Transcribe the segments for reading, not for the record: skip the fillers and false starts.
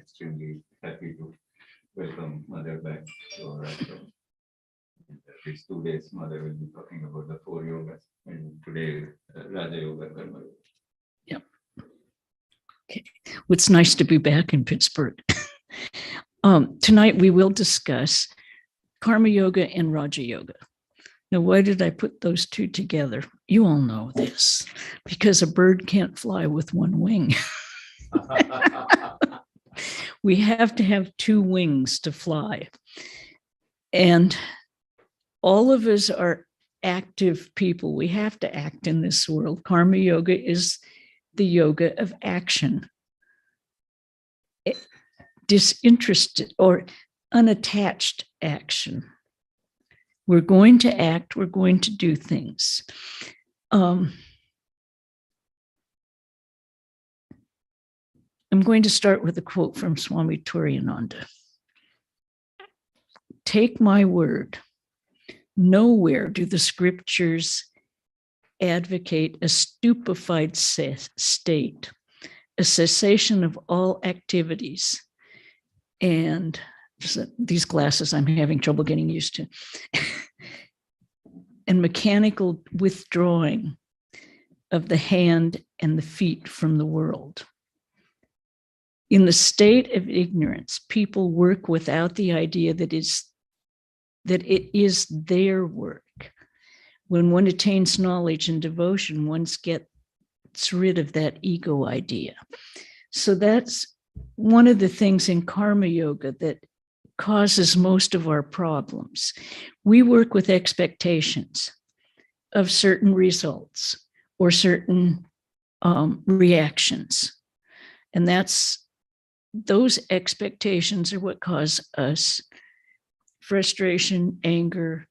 extremely happy to welcome Mother back to our ashram. These 2 days, Mother will be talking about the 4 yogas, and today, Raja Yoga, Karma Yoga. Yep. Okay. Well, it's nice to be back in Pittsburgh. Tonight we will discuss Karma Yoga and Raja Yoga. Now, why did I put those two together? You all know this, because a bird can't fly with one wing. We have to have 2 wings to fly. And all of us are active people. We have to act in this world. Karma Yoga is the yoga of action. Disinterested or unattached action. We're going to act, we're going to do things. I'm going to start with a quote from Swami Turiyananda. Take my word, nowhere do the scriptures advocate a stupefied state, a cessation of all activities. And these glasses I'm having trouble getting used to. And mechanical withdrawing of the hand and the feet from the world. In the state of ignorance, people work without the idea that it is their work. When one attains knowledge and devotion, one gets rid of that ego idea. So that's one of the things in Karma Yoga that causes most of our problems. We work with expectations of certain results or certain reactions. And those expectations are what cause us frustration, anger,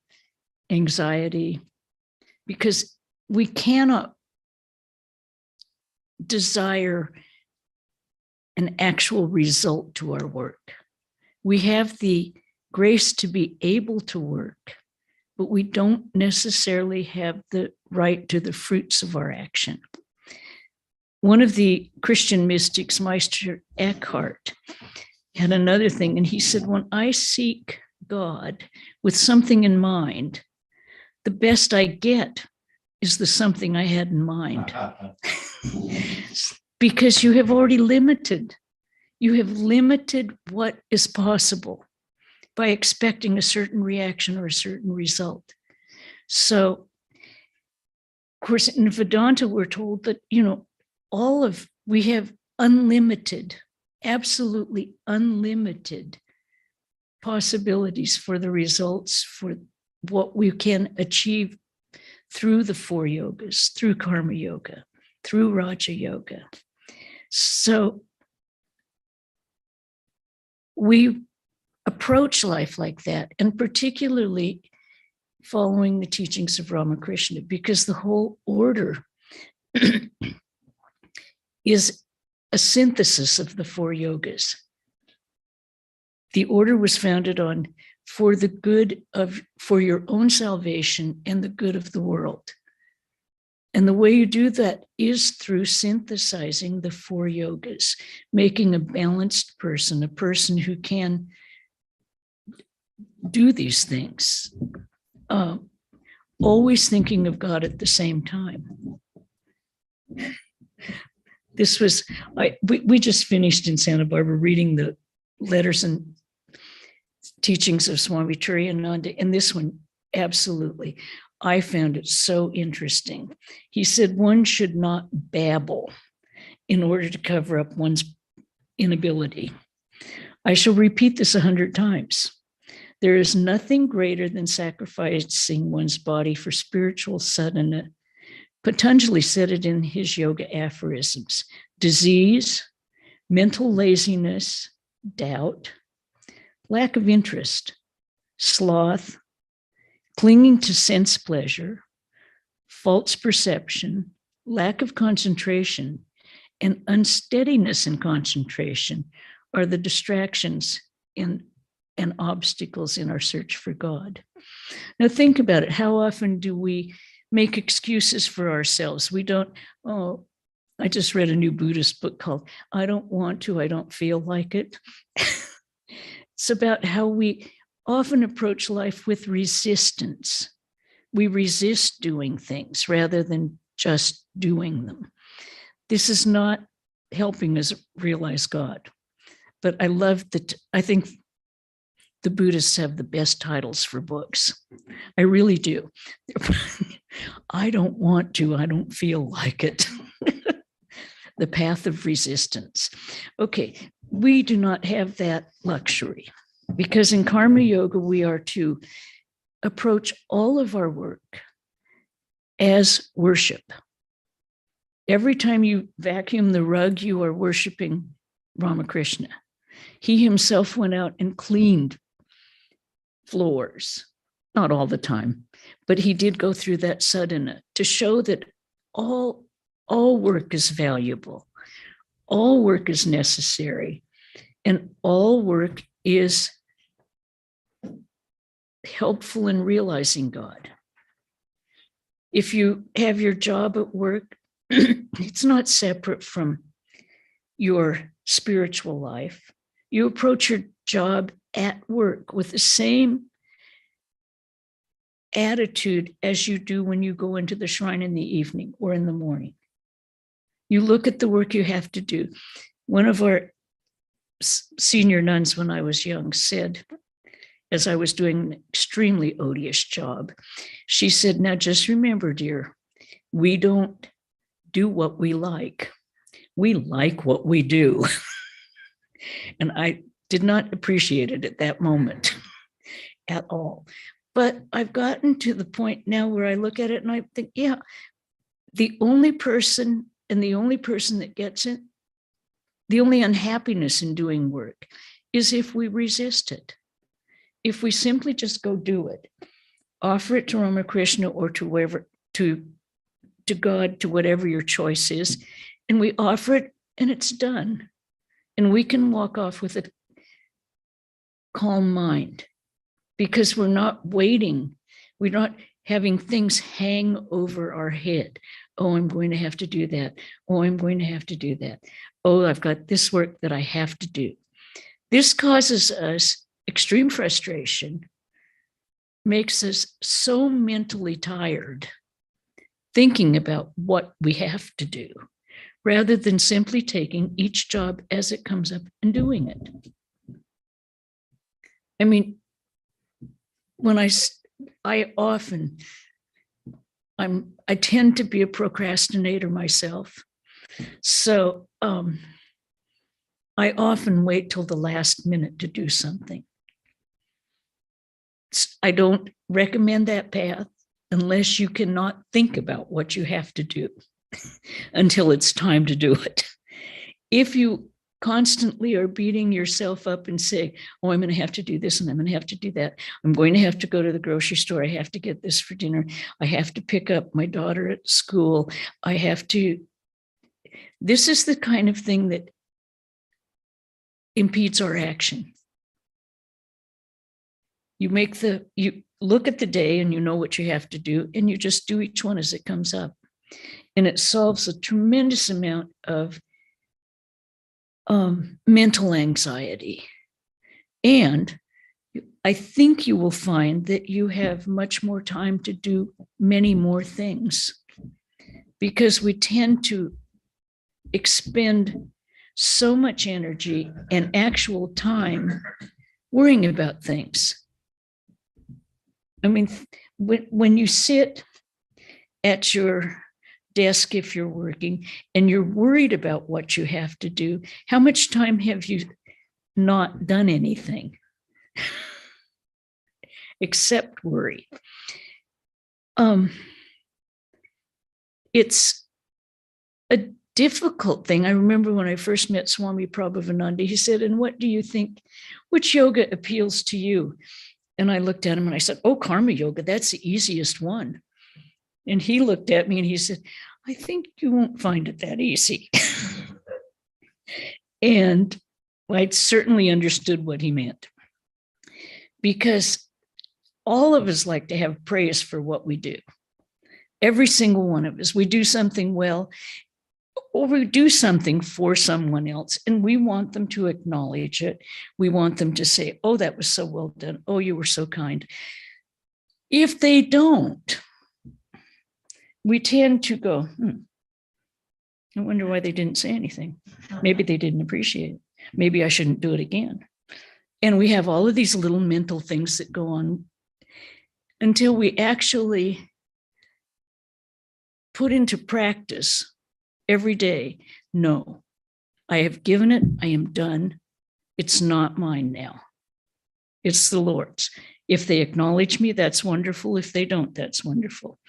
anxiety, because we cannot desire an actual result to our work. We have the grace to be able to work, but we don't necessarily have the right to the fruits of our action. One of the Christian mystics, Meister Eckhart, had another thing, and he said, when I seek God with something in mind, the best I get is the something I had in mind. Because you have already limited. You have limited what is possible by expecting a certain reaction or a certain result. So, of course, in Vedanta, we're told that, we have unlimited, absolutely unlimited possibilities for the results, for what we can achieve through the 4 yogas, through Karma Yoga, through Raja Yoga. So we approach life like that, and particularly following the teachings of Ramakrishna, because the whole order is a synthesis of the 4 yogas. The order was founded on for your own salvation and the good of the world. And the way you do that is through synthesizing the 4 yogas, making a balanced person, a person who can do these things, always thinking of God at the same time. We just finished in Santa Barbara reading the letters and teachings of Swami Turiyananda, and this one, absolutely. I found it so interesting. He said one should not babble in order to cover up one's inability. I shall repeat this 100 times. There is nothing greater than sacrificing one's body for spiritual sadhana. Patanjali said it in his yoga aphorisms: disease, mental laziness, doubt, lack of interest, sloth, clinging to sense pleasure, false perception, lack of concentration, and unsteadiness in concentration are the distractions and obstacles in our search for God. Now think about it. How often do we make excuses for ourselves? We don't, I just read a new Buddhist book called I Don't Want to, I Don't Feel Like It. It's about how we often approach life with resistance. We resist doing things rather than just doing them. This is not helping us realize God. But I love that. I think the Buddhists have the best titles for books. I really do. I don't want to, I don't feel like it. The path of resistance. Okay, we do not have that luxury because in karma yoga, we are to approach all of our work as worship. Every time you vacuum the rug, you are worshiping Ramakrishna. He himself went out and cleaned floors, not all the time, but he did go through that sadhana to show that all work is valuable, all work is necessary, and all work is helpful in realizing God. If you have your job at work, it's not separate from your spiritual life. You approach your job at work with the same attitude as you do when you go into the shrine in the evening or in the morning. You look at the work you have to do. One of our senior nuns when I was young said, as I was doing an extremely odious job, she said, now just remember, dear, we don't do what we like. We like what we do. And I did not appreciate it at that moment at all. But I've gotten to the point now where I look at it and I think, yeah, the only person that gets it, the only unhappiness in doing work is if we resist it. If we simply just go do it, offer it to Ramakrishna or to wherever, to God, to whatever your choice is, and we offer it and it's done. And we can walk off with a calm mind because we're not waiting. We're not having things hang over our head. Oh, I'm going to have to do that. Oh, I'm going to have to do that. Oh, I've got this work that I have to do. This causes us extreme frustration, makes us so mentally tired thinking about what we have to do, rather than simply taking each job as it comes up and doing it. I mean, when I tend to be a procrastinator myself. So I often wait till the last minute to do something. I don't recommend that path unless you cannot think about what you have to do until it's time to do it. If you constantly are beating yourself up and say, oh, I'm going to have to do this and I'm going to have to do that. I'm going to have to go to the grocery store. I have to get this for dinner. I have to pick up my daughter at school. This is the kind of thing that impedes our action. You look at the day and you know what you have to do, and you just do each one as it comes up. And it solves a tremendous amount of mental anxiety. And I think you will find that you have much more time to do many more things, because we tend to expend so much energy and actual time worrying about things. I mean, when you sit at your desk, if you're working, and you're worried about what you have to do, how much time have you not done anything except worry? It's a difficult thing. I remember when I first met Swami Prabhavananda, he said, and what do you think, which yoga appeals to you? And I looked at him and I said, oh, karma yoga, that's the easiest one. And he looked at me and he said, I think you won't find it that easy. And I certainly understood what he meant, because all of us like to have praise for what we do. Every single one of us, we do something well. or we do something for someone else and we want them to acknowledge it. We want them to say, oh, that was so well done. Oh, you were so kind. If they don't, we tend to go, I wonder why they didn't say anything. Maybe they didn't appreciate it. Maybe I shouldn't do it again. And we have all of these little mental things that go on until we actually put into practice every day. No, I have given it. I am done. It's not mine now. It's the Lord's. If they acknowledge me, that's wonderful. If they don't, that's wonderful.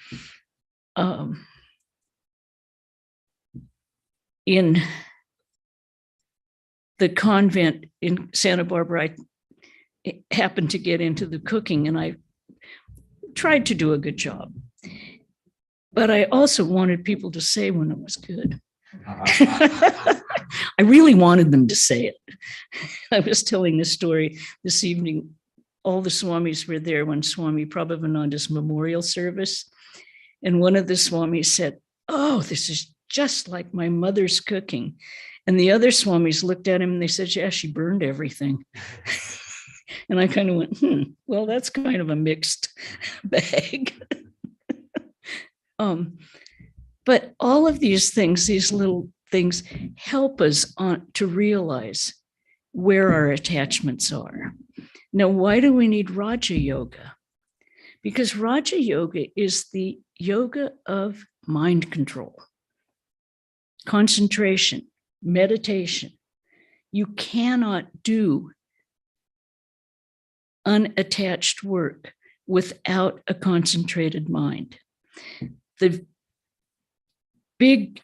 In the convent in Santa Barbara, I happened to get into the cooking and I tried to do a good job. But I also wanted people to say when it was good. I really wanted them to say it. I was telling this story this evening. All the Swamis were there when Swami Prabhavananda's memorial service. And one of the Swamis said, oh, this is just like my mother's cooking. And the other Swamis looked at him and they said, yeah, she burned everything. And I kind of went, well, that's kind of a mixed bag. But all of these things, these little things, help us to realize where our attachments are. Now, why do we need Raja Yoga? Because Raja Yoga is the yoga of mind control, concentration, meditation. You cannot do unattached work without a concentrated mind. The big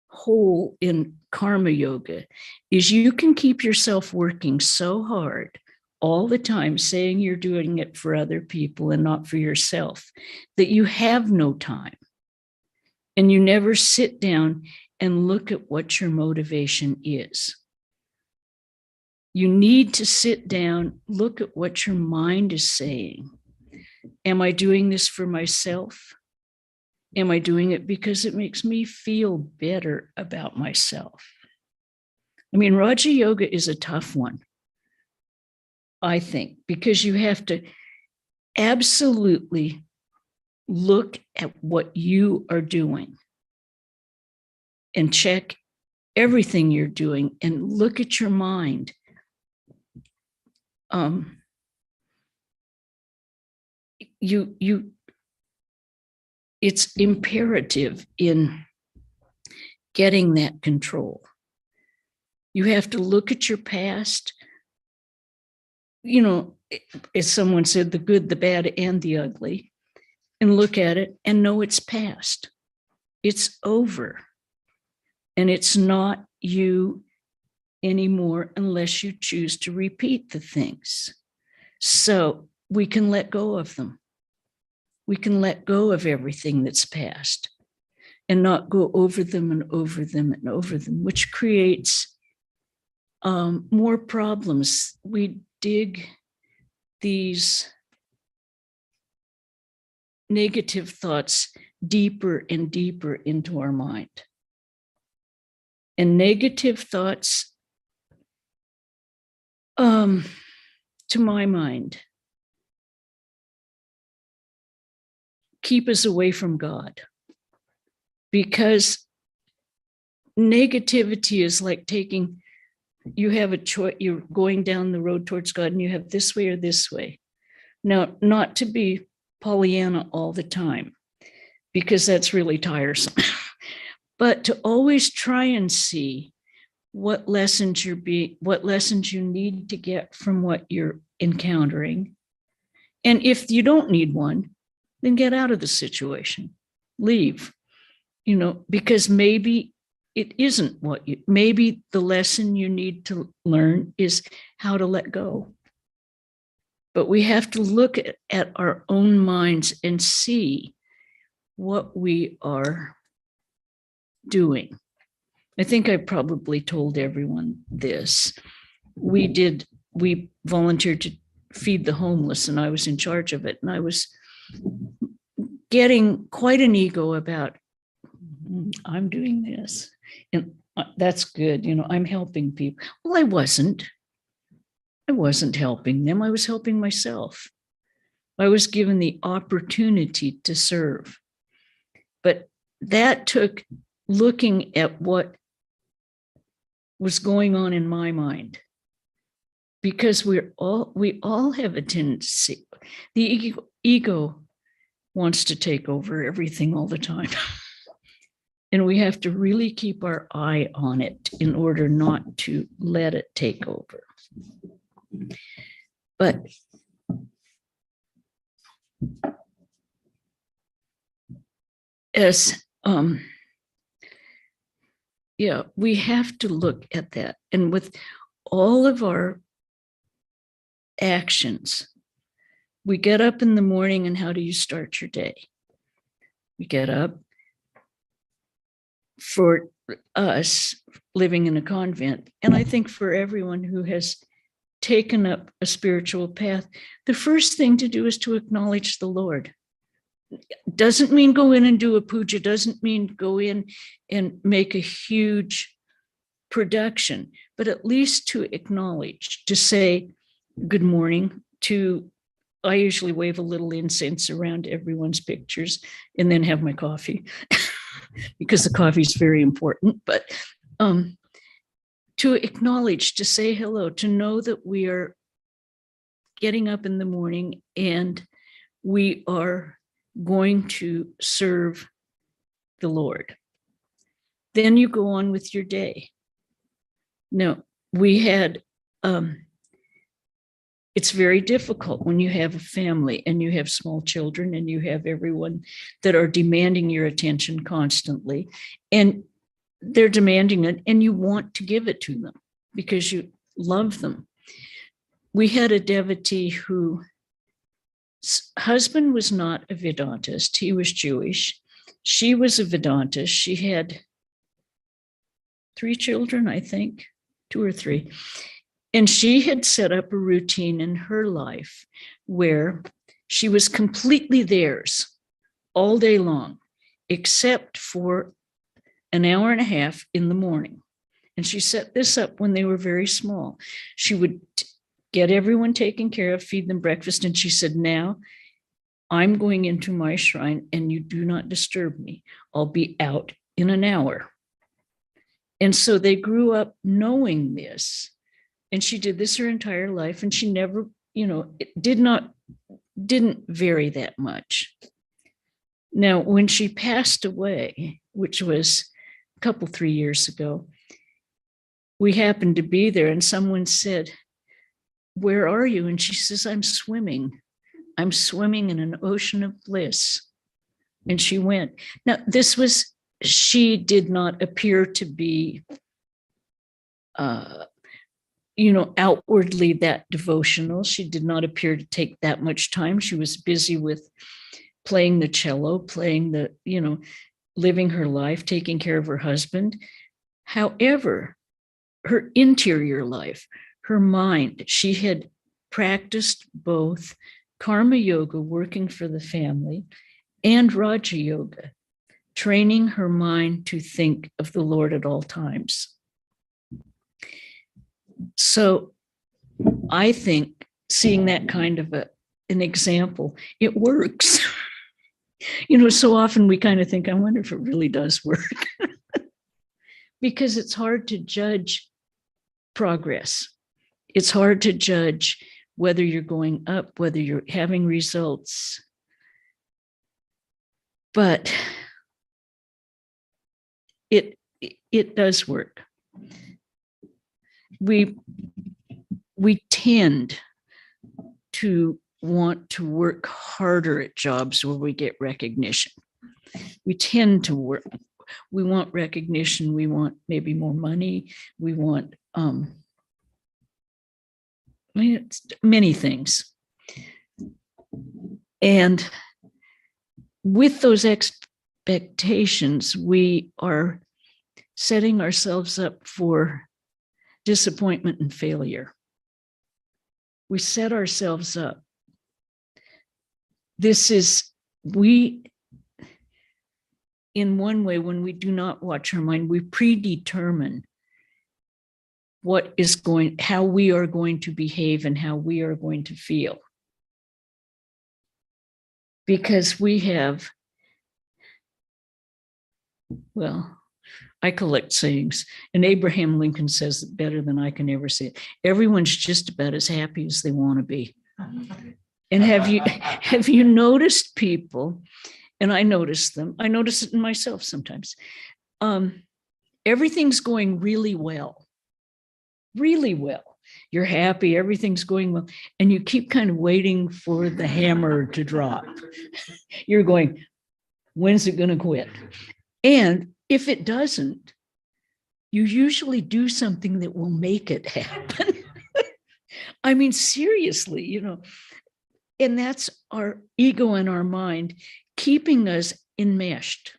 hole in karma yoga is you can keep yourself working so hard all the time, saying you're doing it for other people and not for yourself, that you have no time. And you never sit down and look at what your motivation is. You need to sit down, look at what your mind is saying. Am I doing this for myself? Am I doing it because it makes me feel better about myself? I mean, Raja Yoga is a tough one, I think, because you have to absolutely look at what you are doing and check everything you're doing and look at your mind. It's imperative in getting that control. You have to look at your past. You know, as someone said, the good, the bad, and the ugly, and look at it and know it's past. It's over. And it's not you anymore unless you choose to repeat the things. So we can let go of them. We can let go of everything that's past and not go over them and over them and over them, which creates more problems. We dig these negative thoughts deeper and deeper into our mind. And negative thoughts, to my mind, keep us away from God, because negativity is like taking, you have a choice, you're going down the road towards God and you have this way or this way. Now, not to be Pollyanna all the time, because that's really tiresome, but to always try and see what lessons you need to get from what you're encountering. And if you don't need one, then get out of the situation, leave, because maybe it isn't maybe the lesson you need to learn is how to let go. But we have to look at our own minds and see what we are doing. I think I probably told everyone this. We volunteered to feed the homeless and I was in charge of it. And I was getting quite an ego about, I'm doing this, and that's good. I'm helping people. Well, I wasn't helping them. I was helping myself. I was given the opportunity to serve. But that took looking at what was going on in my mind, because we all have a tendency. The ego wants to take over everything all the time. And we have to really keep our eye on it in order not to let it take over. But as we have to look at that. And with all of our actions, we get up in the morning, and how do you start your day? We get up. For us living in a convent, and I think for everyone who has taken up a spiritual path, the first thing to do is to acknowledge the Lord. Doesn't mean go in and do a puja, doesn't mean go in and make a huge production, but at least to acknowledge, to say good morning, I usually wave a little incense around everyone's pictures and then have my coffee. Because the coffee is very important, but to acknowledge, to say hello, to know that we are getting up in the morning and we are going to serve the Lord. Then you go on with your day. Now, we had, it's very difficult when you have a family and you have small children and you have everyone that are demanding your attention constantly, and they're demanding it and you want to give it to them because you love them. We had a devotee whose husband was not a Vedantist. He was Jewish. She was a Vedantist. She had 3 children, I think, 2 or 3. And she had set up a routine in her life where she was completely theirs all day long, except for an hour and a half in the morning. And she set this up when they were very small. She would get everyone taken care of, feed them breakfast. And she said, now I'm going into my shrine and you do not disturb me. I'll be out in an hour. And so they grew up knowing this. And she did this her entire life, and she never, it didn't vary that much. Now, when she passed away, which was a couple, 3 years ago, we happened to be there, and someone said, where are you? And she says, I'm swimming. I'm swimming in an ocean of bliss. And she went. Now, she did not appear to be, outwardly that devotional. She did not appear to take that much time. She was busy with playing the cello, living her life, taking care of her husband. However, her interior life, her mind, she had practiced both karma yoga, working for the family, and Raja Yoga, training her mind to think of the Lord at all times. So I think seeing that kind of an example, it works. So often we kind of think, I wonder if it really does work. Because it's hard to judge progress. It's hard to judge whether you're going up, whether you're having results. But it does work. We tend to want to work harder at jobs where we get recognition. We tend to we want recognition. We want maybe more money. We want many things. And with those expectations, we are setting ourselves up for disappointment and failure. We set ourselves up. We in one way, when we do not watch our mind, we predetermine how we are going to behave and how we are going to feel. Because we have, well, I collect sayings, and Abraham Lincoln says it better than I can ever say it. Everyone's just about as happy as they want to be. And have you noticed people, and I notice them, I notice it in myself sometimes. Everything's going really well. Really well. You're happy, everything's going well, and you keep kind of waiting for the hammer to drop. You're going, when's it going to quit? And if it doesn't, you usually do something that will make it happen. I mean, seriously, and that's our ego and our mind keeping us enmeshed,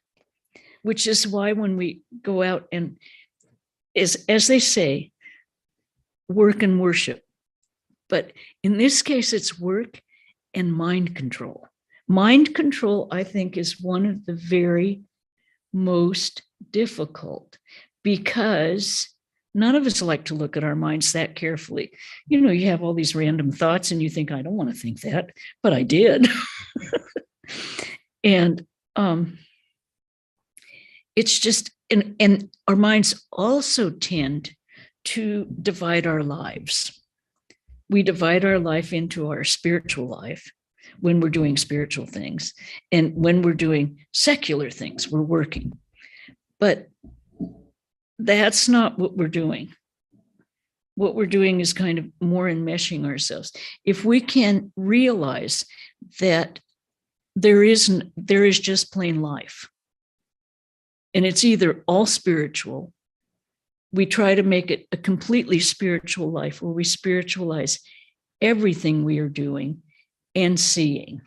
which is why when we go out and, as they say, work and worship. But in this case, it's work and mind control. Mind control, I think, is one of the very most difficult, because none of us like to look at our minds that carefully. You have all these random thoughts and you think, I don't want to think that, but I did. And it's just, and our minds also tend to divide our lives. We divide our life into our spiritual life when we're doing spiritual things, and when we're doing secular things, we're working. But that's not what we're doing. What we're doing is kind of more enmeshing ourselves. If we can realize that there is just plain life, and it's either all spiritual, we try to make it a completely spiritual life where we spiritualize everything we are doing and seeing.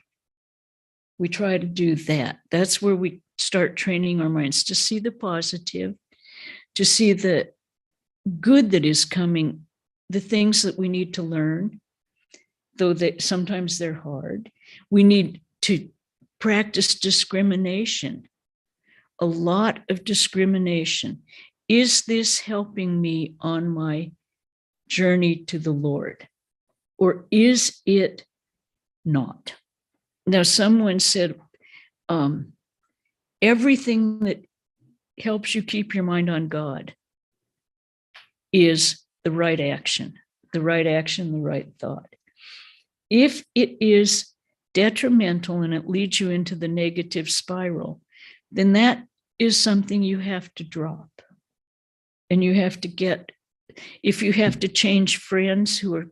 We try to do that. That's where we start training our minds to see the positive, to see the good that is coming, the things that we need to learn, though that sometimes they're hard. We need to practice discrimination, a lot of discrimination. Is this helping me on my journey to the Lord, or is it not? Now, someone said, everything that helps you keep your mind on God is the right action, the right thought. If it is detrimental and it leads you into the negative spiral, then that is something you have to drop. And you have to if you have to change friends who are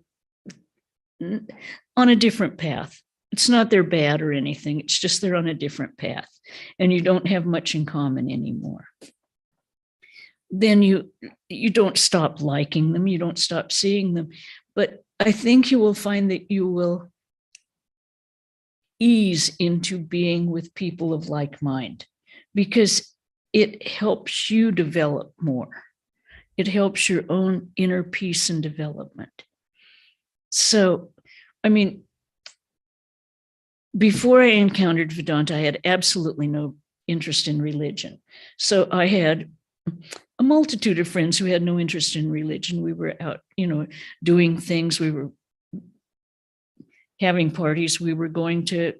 on a different path, it's not they're bad or anything, it's just they're on a different path and you don't have much in common anymore. Then you don't stop liking them, you don't stop seeing them. But I think you will find that you will ease into being with people of like mind, because it helps you develop more. It helps your own inner peace and development. So, I mean, before I encountered Vedanta, I had absolutely no interest in religion. So I had a multitude of friends who had no interest in religion. We were out, doing things. We were having parties. We were going to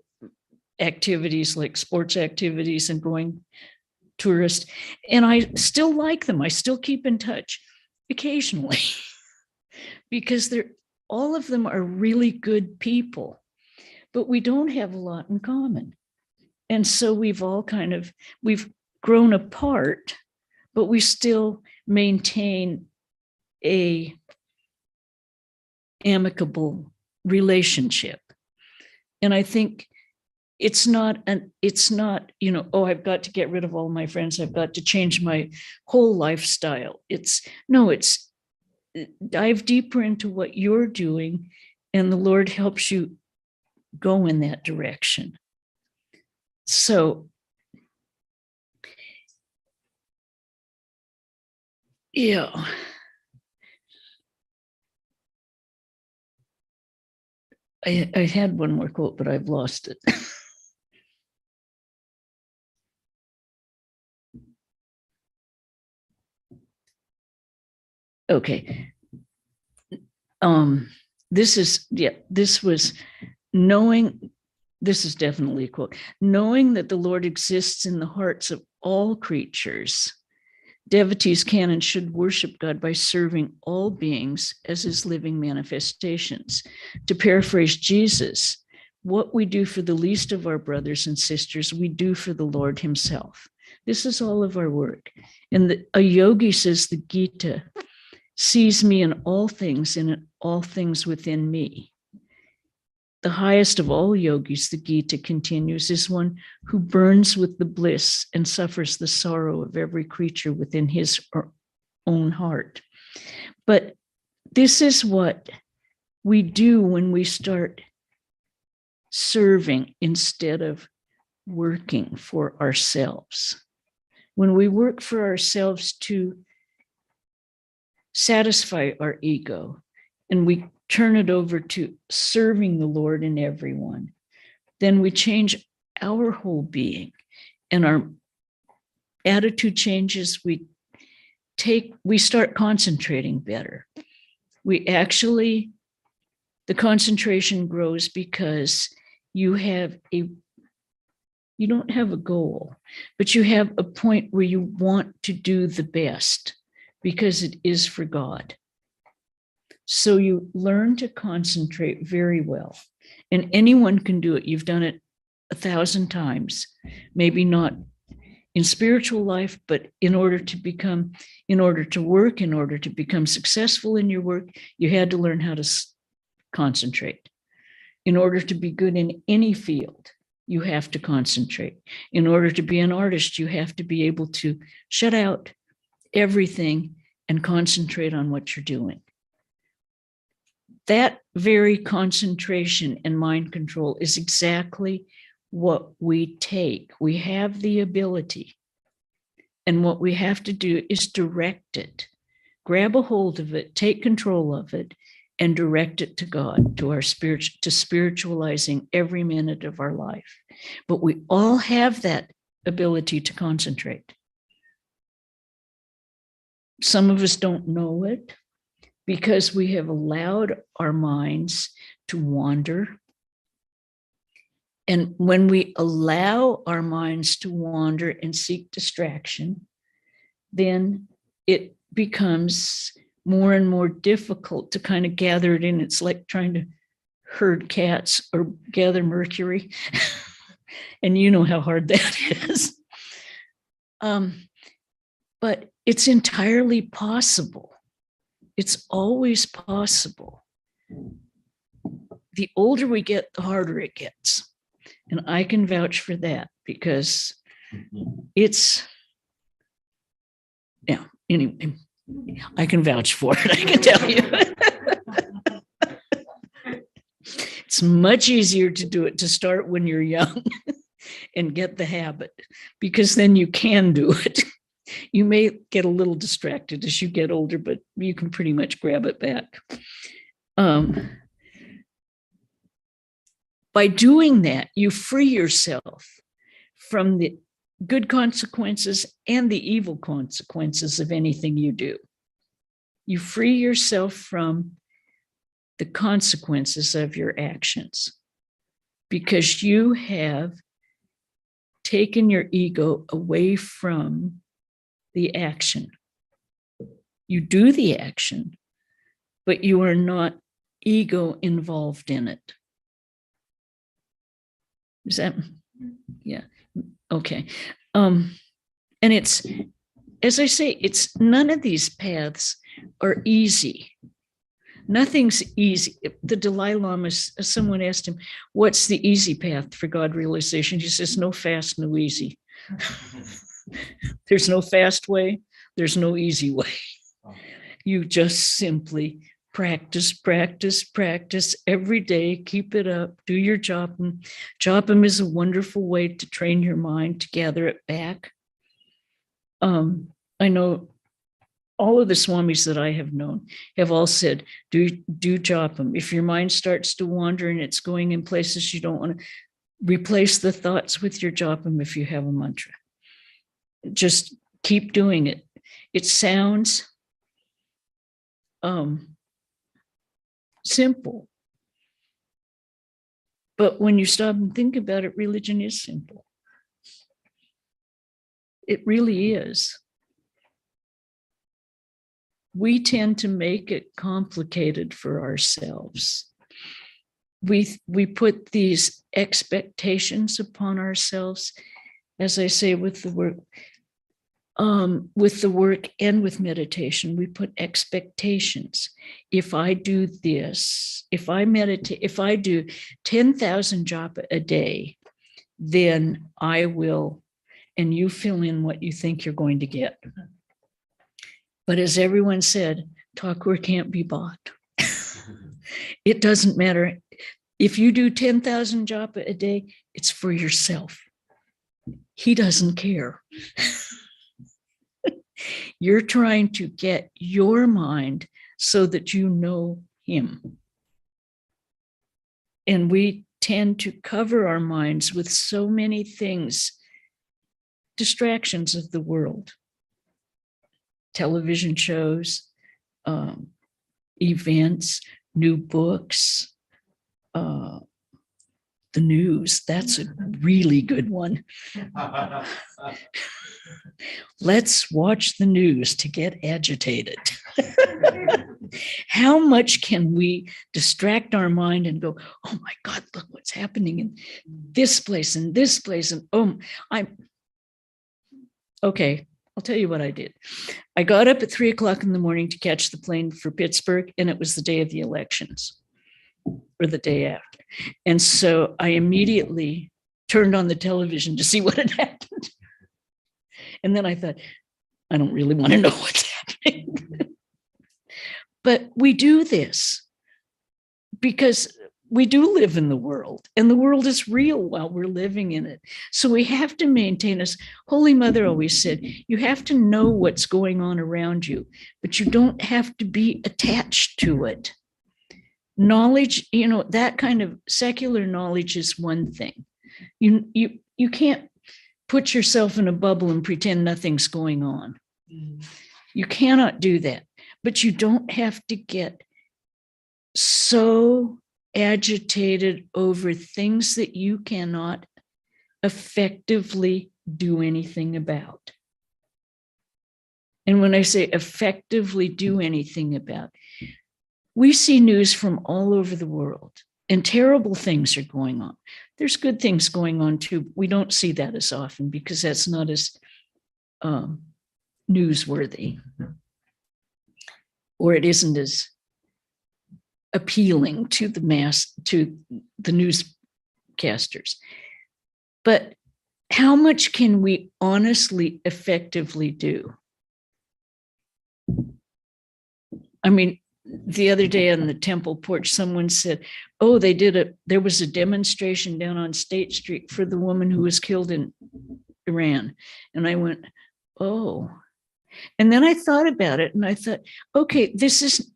activities like sports activities and going tourist. And I still like them. I still keep in touch occasionally because all of them are really good people, but we don't have a lot in common. And so we've grown apart, but we still maintain a amicable relationship. And I think it's not, I've got to get rid of all my friends. I've got to change my whole lifestyle. It's dive deeper into what you're doing, and the Lord helps you go in that direction. So, yeah. I had one more quote, but I've lost it. Okay. This was knowing, this is definitely a quote, knowing that the Lord exists in the hearts of all creatures. Devotees can and should worship God by serving all beings as his living manifestations. To paraphrase Jesus, what we do for the least of our brothers and sisters, we do for the Lord himself. This is all of our work. And a yogi, says the Gita, sees me in all things and in all things within me. The highest of all yogis, the Gita continues, is one who burns with the bliss and suffers the sorrow of every creature within his own heart. But this is what we do when we start serving instead of working for ourselves. When we work for ourselves to satisfy our ego and we turn it over to serving the Lord in everyone, then we change our whole being and our attitude changes. We start concentrating better. The concentration grows because you don't have a goal, but you have a point where you want to do the best because it is for God. So you learn to concentrate very well, and anyone can do it. You've done it 1,000 times, maybe not in spiritual life, but in order to work, in order to become successful in your work, you had to learn how to concentrate. In order to be good in any field, you have to concentrate. In order to be an artist, you have to be able to shut out everything and concentrate on what you're doing. That very concentration and mind control is exactly what we take. We have the ability, and what we have to do is direct it, grab a hold of it, take control of it, and direct it to God, to spiritualizing every minute of our life. But we all have that ability to concentrate. Some of us don't know it because we have allowed our minds to wander. And when we allow our minds to wander and seek distraction, then it becomes more and more difficult to kind of gather it in. It's like trying to herd cats or gather mercury. And you know how hard that is. But it's entirely possible. It's always possible. The older we get, the harder it gets. And I can vouch for that because anyway, I can vouch for it, I can tell you. It's much easier to do it, to start when you're young and get the habit, because then you can do it. You may get a little distracted as you get older, but you can pretty much grab it back. By doing that, you free yourself from the good consequences and the evil consequences of anything you do. You free yourself from the consequences of your actions because you have taken your ego away from the action. You do the action, but you are not ego involved in it. Is that, yeah, okay. And it's, as I say, it's none of these paths are easy. Nothing's easy. The Dalai Lama, someone asked him, what's the easy path for God realization? He says, no fast, no easy. There's no fast way. There's no easy way. You just simply practice every day. Keep it up. Do your jopam. Jopam is a wonderful way to train your mind to gather it back. I know all of the swamis that I have known have all said, do jopam. If your mind starts to wander and it's going in places you don't want to, replace the thoughts with your jopam if you have a mantra. Just keep doing it. It sounds simple. But when you stop and think about it, religion is simple. It really is. We tend to make it complicated for ourselves. We put these expectations upon ourselves, as I say, with the work and with meditation. We put expectations. If I do this, if I meditate, if I do 10,000 japa a day, then I will, and you fill in what you think you're going to get. But as everyone said, Thakur can't be bought. It doesn't matter. If you do 10,000 japa a day, it's for yourself. He doesn't care. You're trying to get your mind so that you know him. And we tend to cover our minds with so many things, distractions of the world, television shows, events, new books, the news. That's a really good one. Let's watch the news to get agitated. How much can we distract our mind and go, oh my God, look what's happening in this place and this place. And okay, I'll tell you what I did. I got up at 3:00 in the morning to catch the plane for Pittsburgh, and it was the day of the elections, or the day after. And so I immediately turned on the television to see what had happened. And then I thought, I don't really want to know what's happening. But we do this because we do live in the world, and the world is real while we're living in it. So we have to maintain, as Holy Mother always said, you have to know what's going on around you, but you don't have to be attached to it. Knowledge, that kind of secular knowledge is one thing. You can't put yourself in a bubble and pretend nothing's going on. You cannot do that, but you don't have to get so agitated over things that you cannot effectively do anything about. And when I say effectively do anything about, we see news from all over the world, and terrible things are going on. There's good things going on too. We don't see that as often because that's not as newsworthy, or it isn't as appealing to the mass, to the newscasters. But how much can we honestly, effectively do? I mean, the other day on the temple porch, someone said, oh, there was a demonstration down on State Street for the woman who was killed in Iran. And I went, oh. And then I thought about it and I thought, okay, this is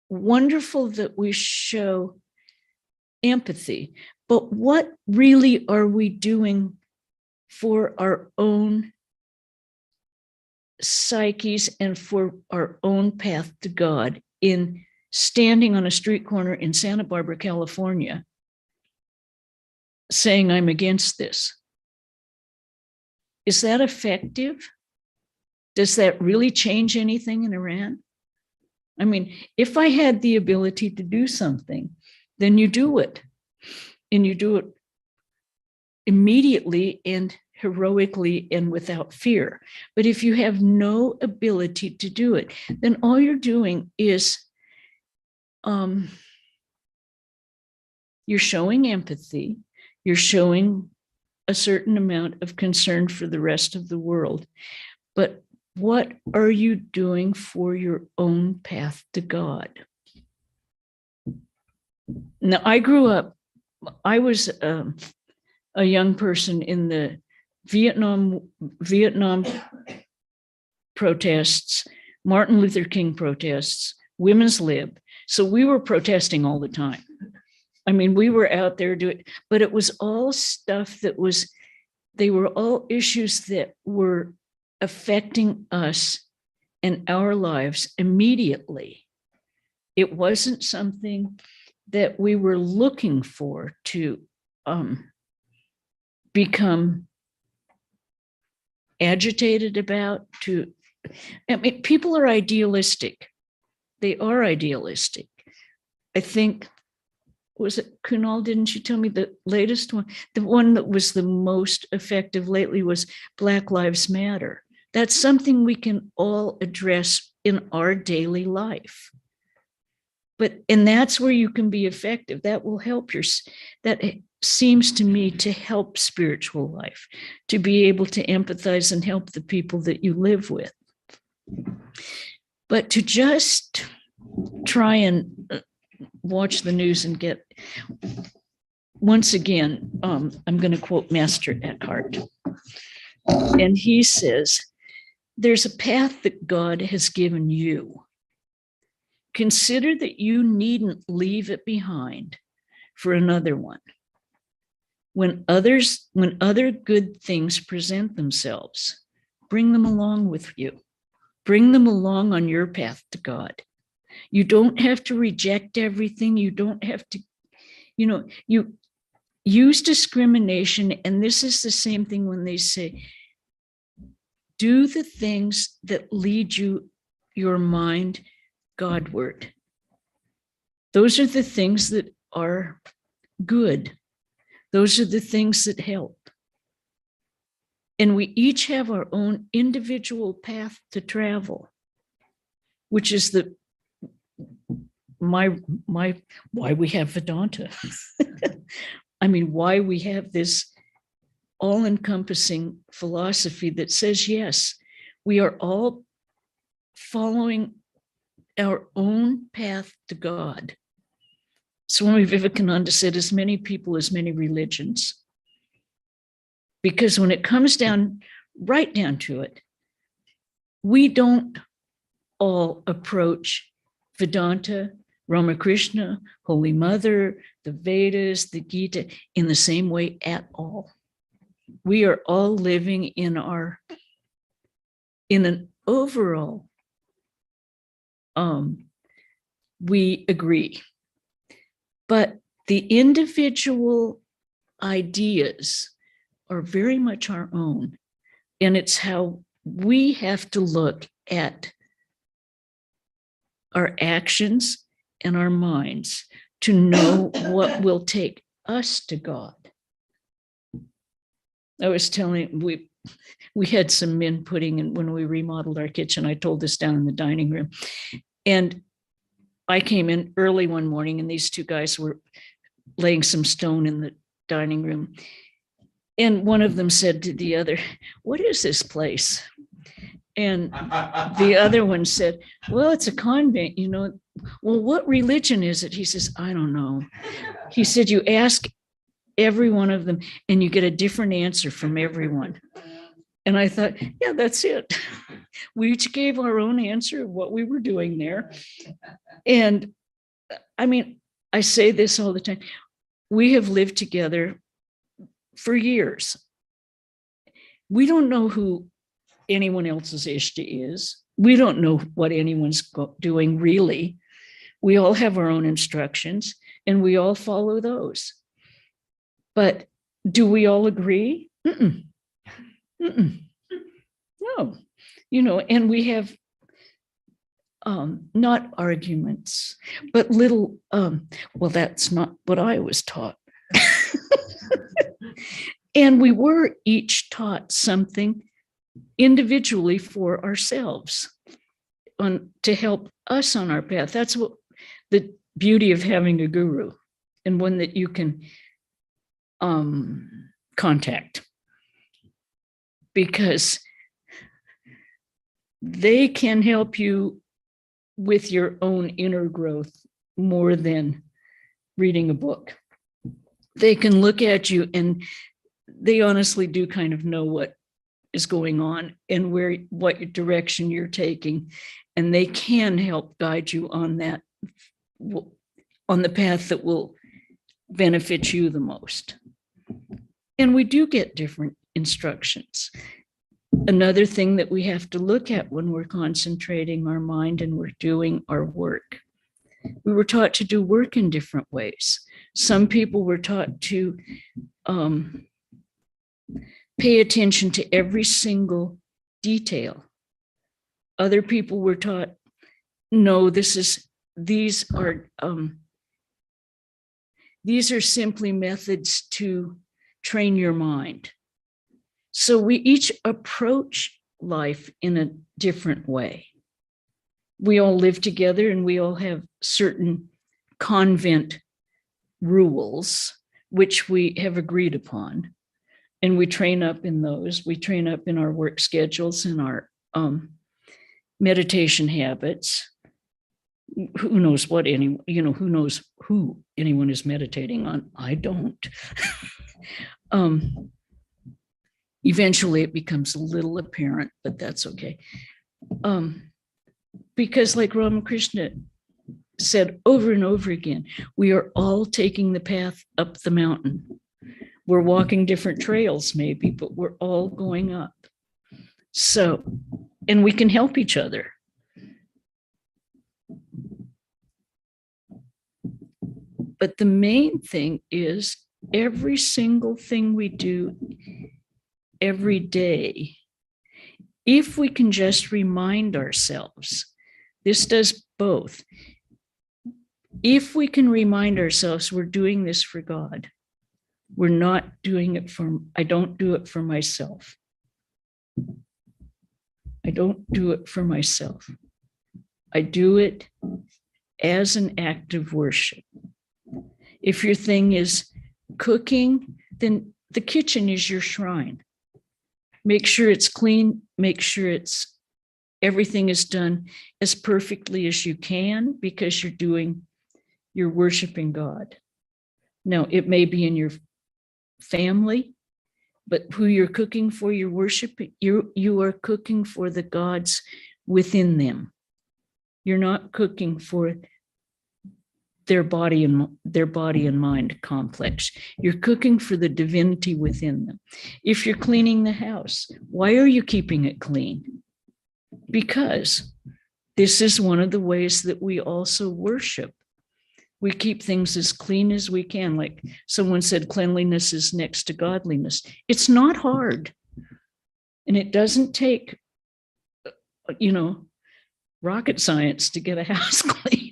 wonderful that we show empathy, but what really are we doing for our own psyches and for our own path to God in standing on a street corner in Santa Barbara, California, saying I'm against this? Is that effective? Does that really change anything in Iran? I mean, if I had the ability to do something, then you do it. And you do it immediately and heroically and without fear. But if you have no ability to do it, then all you're doing is you're showing empathy, you're showing a certain amount of concern for the rest of the world. But what are you doing for your own path to God? Now, I was a young person in the Vietnam protests, Martin Luther King protests, Women's Lib. So we were protesting all the time. I mean, we were out there doing, but it was all stuff they were all issues that were affecting us and our lives immediately. It wasn't something that we were looking for to become agitated about. I mean, people are idealistic. They are idealistic. I think, was it Kunal? Didn't you tell me the latest one? The one that was the most effective lately was Black Lives Matter. That's something we can all address in our daily life. And that's where you can be effective. That will help that seems to me to help spiritual life, to be able to empathize and help the people that you live with. But to just try and watch the news and get, once again, I'm going to quote Master Eckhart. And he says, there's a path that God has given you. Consider that you needn't leave it behind for another one. When other good things present themselves, bring them along with you. Bring them along on your path to God. You don't have to reject everything. You don't have to, you use discrimination. And this is the same thing when they say, do the things that lead your mind Godward. Those are the things that are good. Those are the things that help. And we each have our own individual path to travel, which is why we have Vedanta. I mean, why we have this all-encompassing philosophy that says, yes, we are all following our own path to God. Swami Vivekananda said, as many people, as many religions. Because when it comes right down to it, we don't all approach Vedanta, Ramakrishna, Holy Mother, the Vedas, the Gita in the same way at all. We are all living in an overall, we agree. But the individual ideas are very much our own. And it's how we have to look at our actions and our minds to know what will take us to God. I was telling, we had some men putting in, when we remodeled our kitchen, I told this down in the dining room. And I came in early one morning and these two guys were laying some stone in the dining room. And one of them said to the other, what is this place? And the other one said, well, it's a convent, Well, what religion is it? He says, I don't know. He said, you ask every one of them and you get a different answer from everyone. And I thought, yeah, that's it. We each gave our own answer of what we were doing there. And I mean, I say this all the time. We have lived together for years. We don't know who anyone else's Ishta is. We don't know what anyone's doing really. We all have our own instructions and we all follow those. But do we all agree? Mm-mm. Mm-mm. No, and we have not arguments, but little, well, that's not what I was taught. And we were each taught something individually for ourselves to help us on our path. That's what the beauty of having a guru, and one that you can contact, because they can help you with your own inner growth more than reading a book. They can look at you and they honestly do kind of know what is going on and what direction you're taking. And they can help guide you on the path that will benefit you the most. And we do get different instructions. Another thing that we have to look at when we're concentrating our mind and we're doing our work. We were taught to do work in different ways. Some people were taught to pay attention to every single detail. Other people were taught, no, these are simply methods to train your mind. So we each approach life in a different way. We all live together and we all have certain convent rules, which we have agreed upon. And we train up in those. We train up in our work schedules and our meditation habits. Who knows what who knows who anyone is meditating on? I don't. Eventually it becomes a little apparent, but that's okay. Because like Ramakrishna said over and over again, we are all taking the path up the mountain. We're walking different trails maybe, but we're all going up. So, and we can help each other. But the main thing is every single thing we do every day, if we can just remind ourselves, this does both. If we can remind ourselves we're doing this for God, we're not doing it I don't do it for myself. I don't do it for myself. I do it as an act of worship. If your thing is cooking, then the kitchen is your shrine. Make sure it's clean, make sure everything is done as perfectly as you can, because you're worshiping God. Now, it may be in your family, but who you're cooking for, you're worshiping, you are cooking for the gods within them. You're not cooking for their body and mind complex. You're cooking for the divinity within them. If you're cleaning the house, why are you keeping it clean? Because this is one of the ways that we also worship. We keep things as clean as we can. Like someone said, cleanliness is next to godliness. It's not hard. And it doesn't take, rocket science to get a house clean.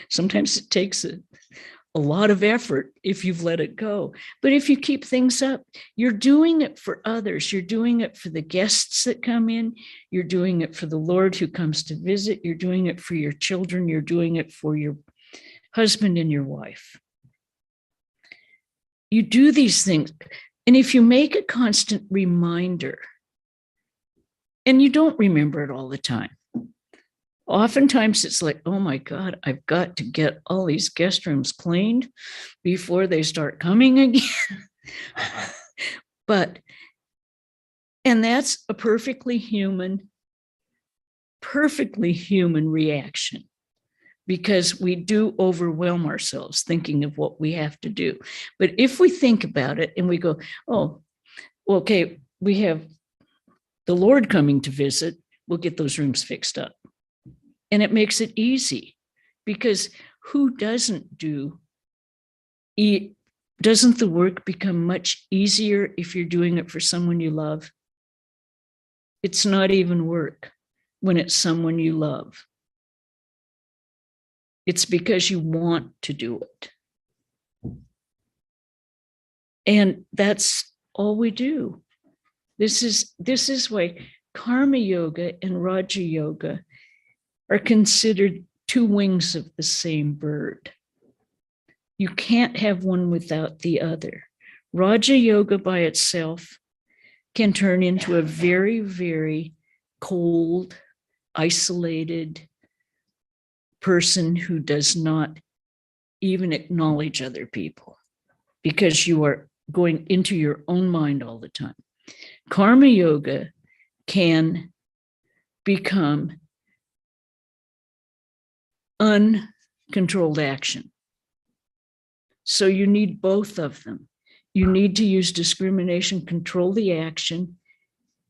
Sometimes it takes a lot of effort if you've let it go. But if you keep things up, you're doing it for others. You're doing it for the guests that come in. You're doing it for the Lord who comes to visit. You're doing it for your children. You're doing it for your husband and your wife. You do these things. And if you make a constant reminder, and you don't remember it all the time, oftentimes it's like, oh my God, I've got to get all these guest rooms cleaned before they start coming again. And that's a perfectly human reaction, because we do overwhelm ourselves thinking of what we have to do. But if we think about it and we go, oh, okay, we have the Lord coming to visit, we'll get those rooms fixed up. And it makes it easy, because who doesn't doesn't the work become much easier if you're doing it for someone you love? It's not even work when it's someone you love. It's because you want to do it. And that's all we do. This is why Karma Yoga and Raja Yoga are considered two wings of the same bird. You can't have one without the other. Raja Yoga by itself can turn into a very, very cold, isolated person who does not even acknowledge other people, because you are going into your own mind all the time. Karma Yoga can become uncontrolled action. So you need both of them. You need to use discrimination, control the action,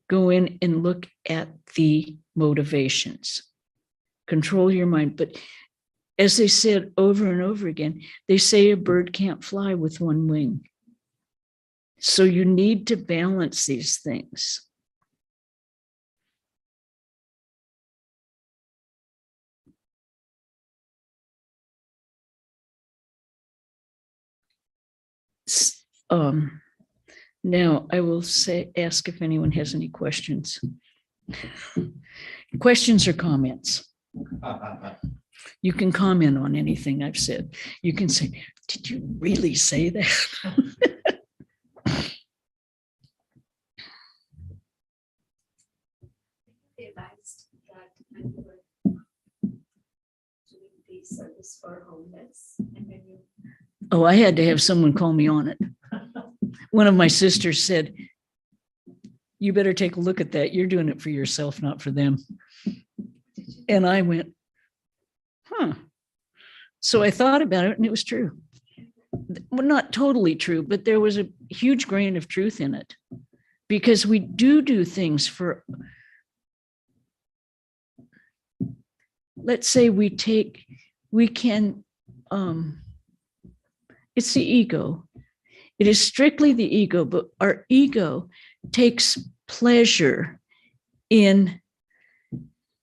go in and look at the motivations, control your mind. But as they said over and over again, they say a bird can't fly with one wing. So you need to balance these things. Now I will ask if anyone has any questions. Questions or comments? You can comment on anything I've said. You can say, did you really say that? Realized that I would doing the service for homeless, and when you Oh, I had to have someone call me on it. One of my sisters said, you better take a look at that. You're doing it for yourself, not for them. And I went, huh. So I thought about it and it was true. Well, not totally true, but there was a huge grain of truth in it, because we do things for, let's say we can, it's the ego. It is strictly the ego, but our ego takes pleasure in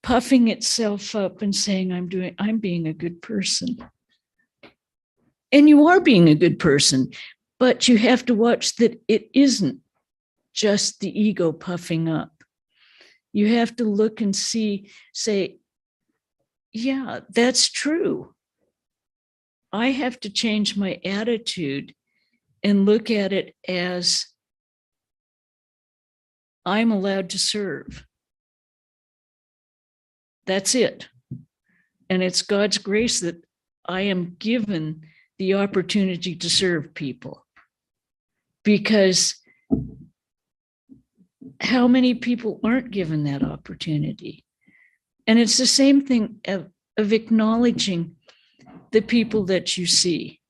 puffing itself up and saying, I'm being a good person. And you are being a good person, but you have to watch that it isn't just the ego puffing up. You have to look and say, yeah, that's true. I have to change my attitude and look at it as I'm allowed to serve. That's it. And it's God's grace that I am given the opportunity to serve people. Because how many people aren't given that opportunity? And it's the same thing of acknowledging the people that you see.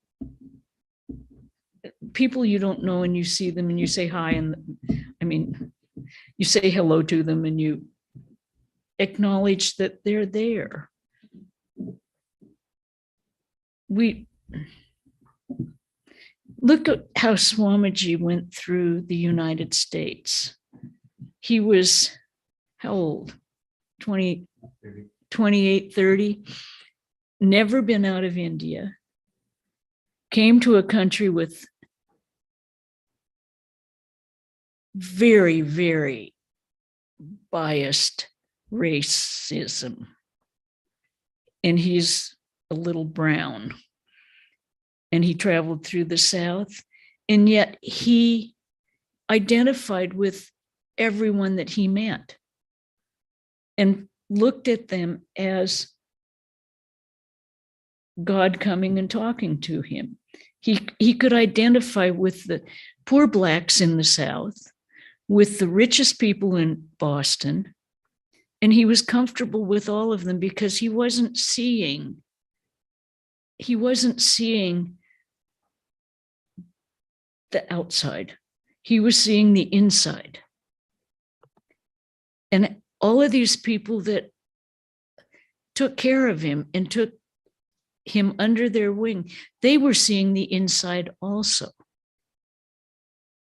People you don't know, and you see them and you say hi, and you say hello to them and you acknowledge that they're there. We look at how Swamiji went through the United States. He was how old? 28, 30. Never been out of India. Came to a country with very, very biased racism. And he's a little brown. And he traveled through the South. And yet he identified with everyone that he met and looked at them as God coming and talking to him. He could identify with the poor Blacks in the South, with the richest people in Boston, and he was comfortable with all of them because he wasn't seeing the outside. He was seeing the inside. And all of these people that took care of him and took him under their wing, they were seeing the inside also.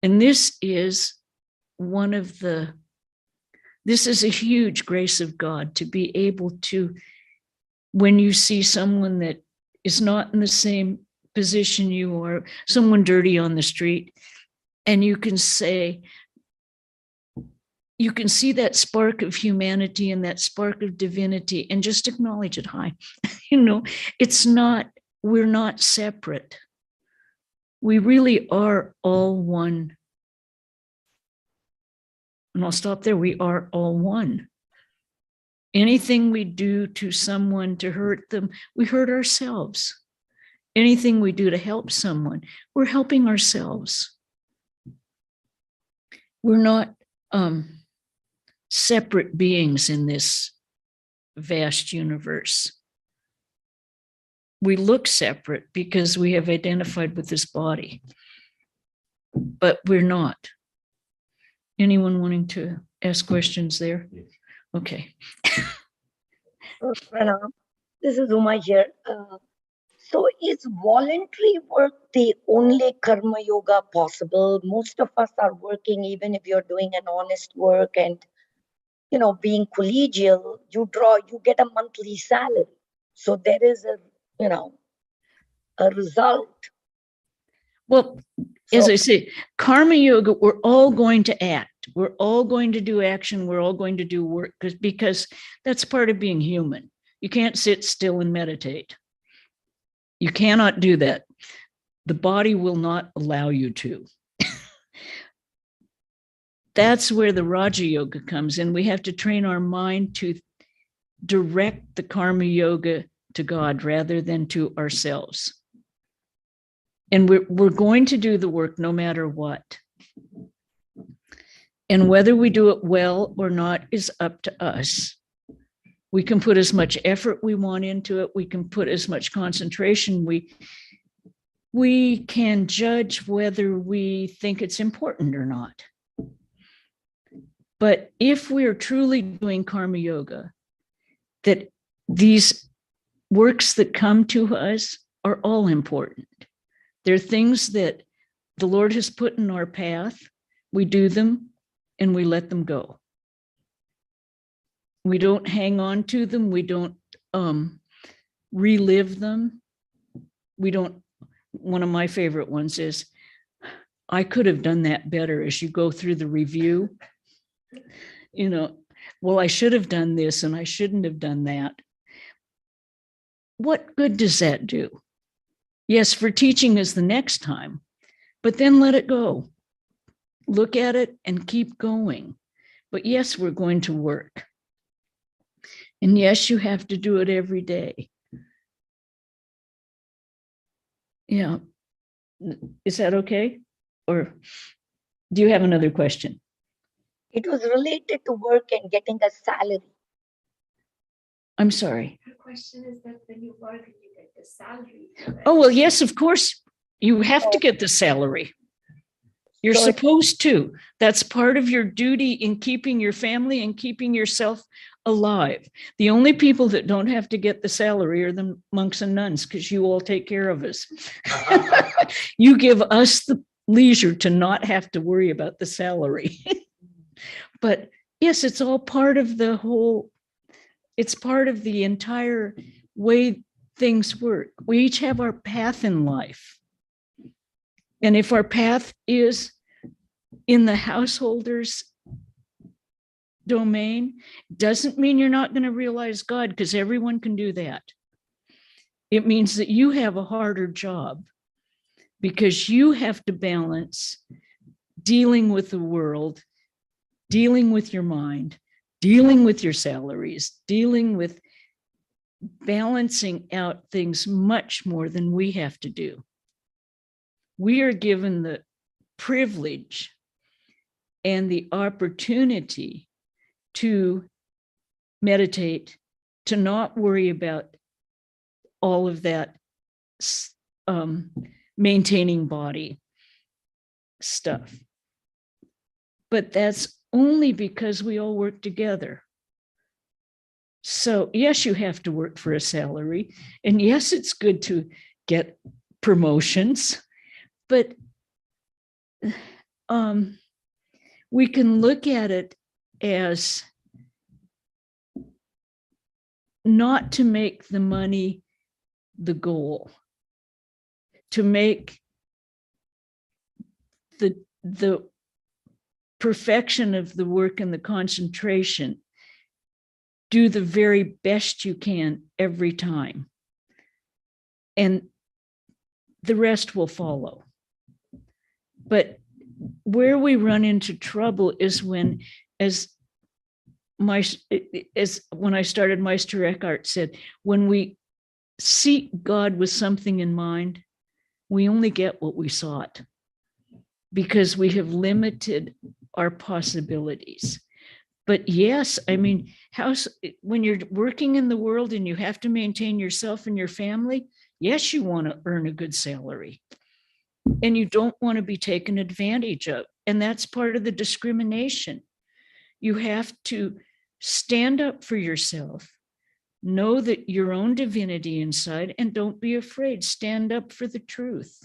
And this is a huge grace of God to be able to, when you see someone that is not in the same position you are, someone dirty on the street, and you can say, you can see that spark of humanity and that spark of divinity and just acknowledge it. Hi, we're not separate. We really are all one. And I'll stop there. We are all one. Anything we do to someone to hurt them, we hurt ourselves. Anything we do to help someone, we're helping ourselves. We're not separate beings in this vast universe. We look separate because we have identified with this body, but we're not. Anyone wanting to ask questions there? Okay. Pranam. This is Uma here. So is voluntary work the only karma yoga possible? Most of us are working, even if you're doing an honest work and, being collegial, you get a monthly salary. So there is a result. Well, as So I say, karma yoga, we're all going to act. We're all going to do action. We're all going to do work because that's part of being human. You can't sit still and meditate. You cannot do that. The body will not allow you to. That's where the Raja Yoga comes in. We have to train our mind to direct the karma yoga to God rather than to ourselves. And we're going to do the work no matter what. And whether we do it well or not is up to us. We can put as much effort we want into it. We can put as much concentration. We can judge whether we think it's important or not. But if we're truly doing karma yoga, that these works that come to us are all important. They're things that the Lord has put in our path. We do them and we let them go. We don't hang on to them. We don't relive them. We don't. One of my favorite ones is, I could have done that better. As you go through the review, well, I should have done this and I shouldn't have done that. What good does that do? Yes, for teaching us the next time, but then let it go. Look at it and keep going. But yes, we're going to work. And yes, you have to do it every day. Yeah. Is that okay? Or do you have another question? it was related to work and getting a salary. I'm sorry. Her question is that when you work and you get the salary. Oh, well, yes, of course, you have to get the salary. You're So supposed to. That's part of your duty in keeping your family and keeping yourself alive. The only people that don't have to get the salary are the monks and nuns, because you all take care of us. You give us the leisure to not have to worry about the salary. But yes, it's all part of the whole, it's part of the entire way things work. We each have our path in life. And if our path is in the householder's domain, doesn't mean you're not going to realize God, because everyone can do that. It means that you have a harder job because you have to balance dealing with the world, dealing with your mind, dealing with your salaries, dealing with balancing out things much more than we have to do. We are given the privilege and the opportunity to meditate, to not worry about all of that maintaining body stuff. But that's only because we all work together. So yes, you have to work for a salary. And yes, it's good to get promotions, but we can look at it as not to make the money the goal, to make the perfection of the work and the concentration, do the very best you can every time. And the rest will follow. But where we run into trouble is when, as when I started, Meister Eckhart said, when we seek God with something in mind, we only get what we sought, because we have limited our possibilities. But yes, I mean, when you're working in the world and you have to maintain yourself and your family, yes, you want to earn a good salary. And you don't want to be taken advantage of. And that's part of the discrimination. You have to stand up for yourself, Know that your own divinity inside, and don't be afraid. Stand up for the truth.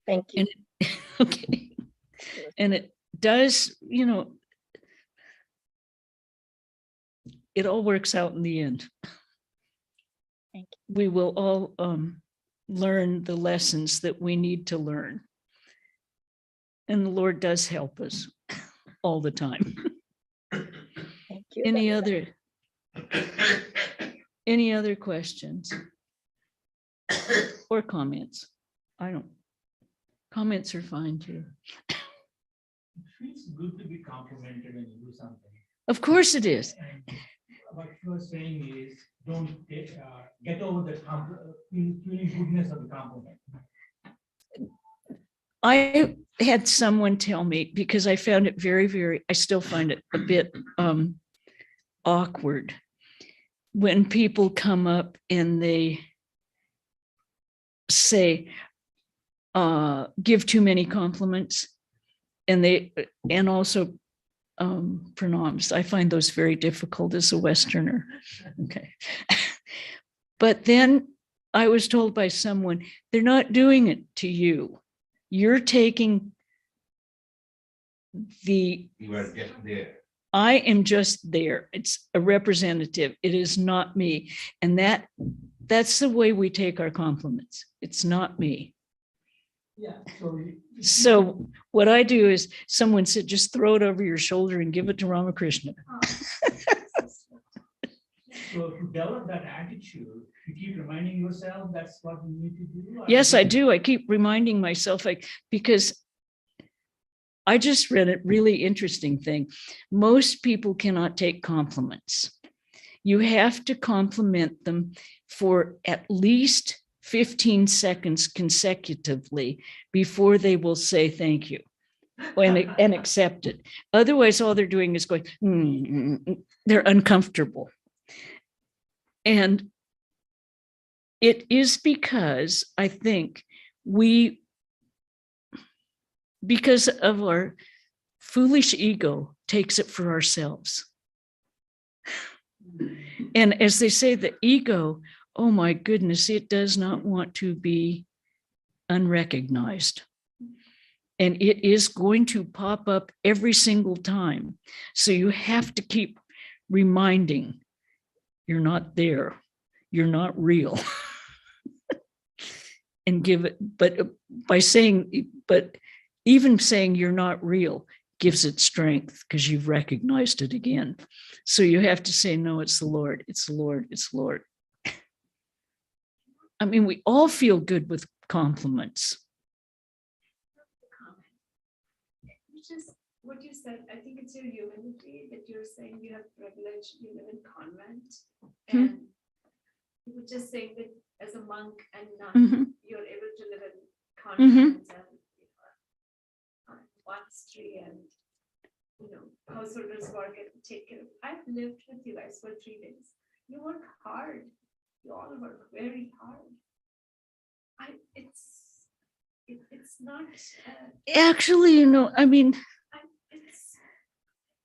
Thank you. And okay. And it does, it all works out in the end. Thank We will all learn the lessons that we need to learn. And the Lord does help us all the time. Thank you. Any other questions or comments? Comments are fine too. It feels good to be complimented when you do something. Of course it is. And what you are saying is, don't get over the feeling goodness of the compliment. I had someone tell me, because I found it I still find it a bit awkward when people come up and they say, give too many compliments, and also pronoms. I find those very difficult as a Westerner. Okay. But then I was told by someone, they're not doing it to you. You're taking You are just there. I am just there. It's a representative. It is not me. And that's the way we take our compliments. It's not me. Yeah. So what I do is, someone said, just throw it over your shoulder and give it to Ramakrishna. So to develop that attitude, you keep reminding yourself that's what you need to do. Yes, I do. I keep reminding myself, because I just read a really interesting thing. Most people cannot take compliments. You have to compliment them for at least 15 seconds consecutively before they will say thank you and accept it. Otherwise, all they're doing is going, they're uncomfortable. And it is because I think because of our foolish ego, takes it for ourselves. And as they say, the ego, oh my goodness, it does not want to be unrecognized. And it is going to pop up every single time. So you have to keep reminding, you're not there, you're not real. And give it, but even saying you're not real gives it strength, because you've recognized it again. So you have to say, no, it's the Lord, it's the Lord, it's the Lord. I mean, we all feel good with compliments. Which is what you said. I think it's your humanity that you're saying you have privilege, you live in convent. And you were just saying that as a monk and nun, you're able to live in convent and monastery and householders work and take care of. I've lived with you guys for 3 days. You work hard. You all work very hard. It's not Actually, I mean,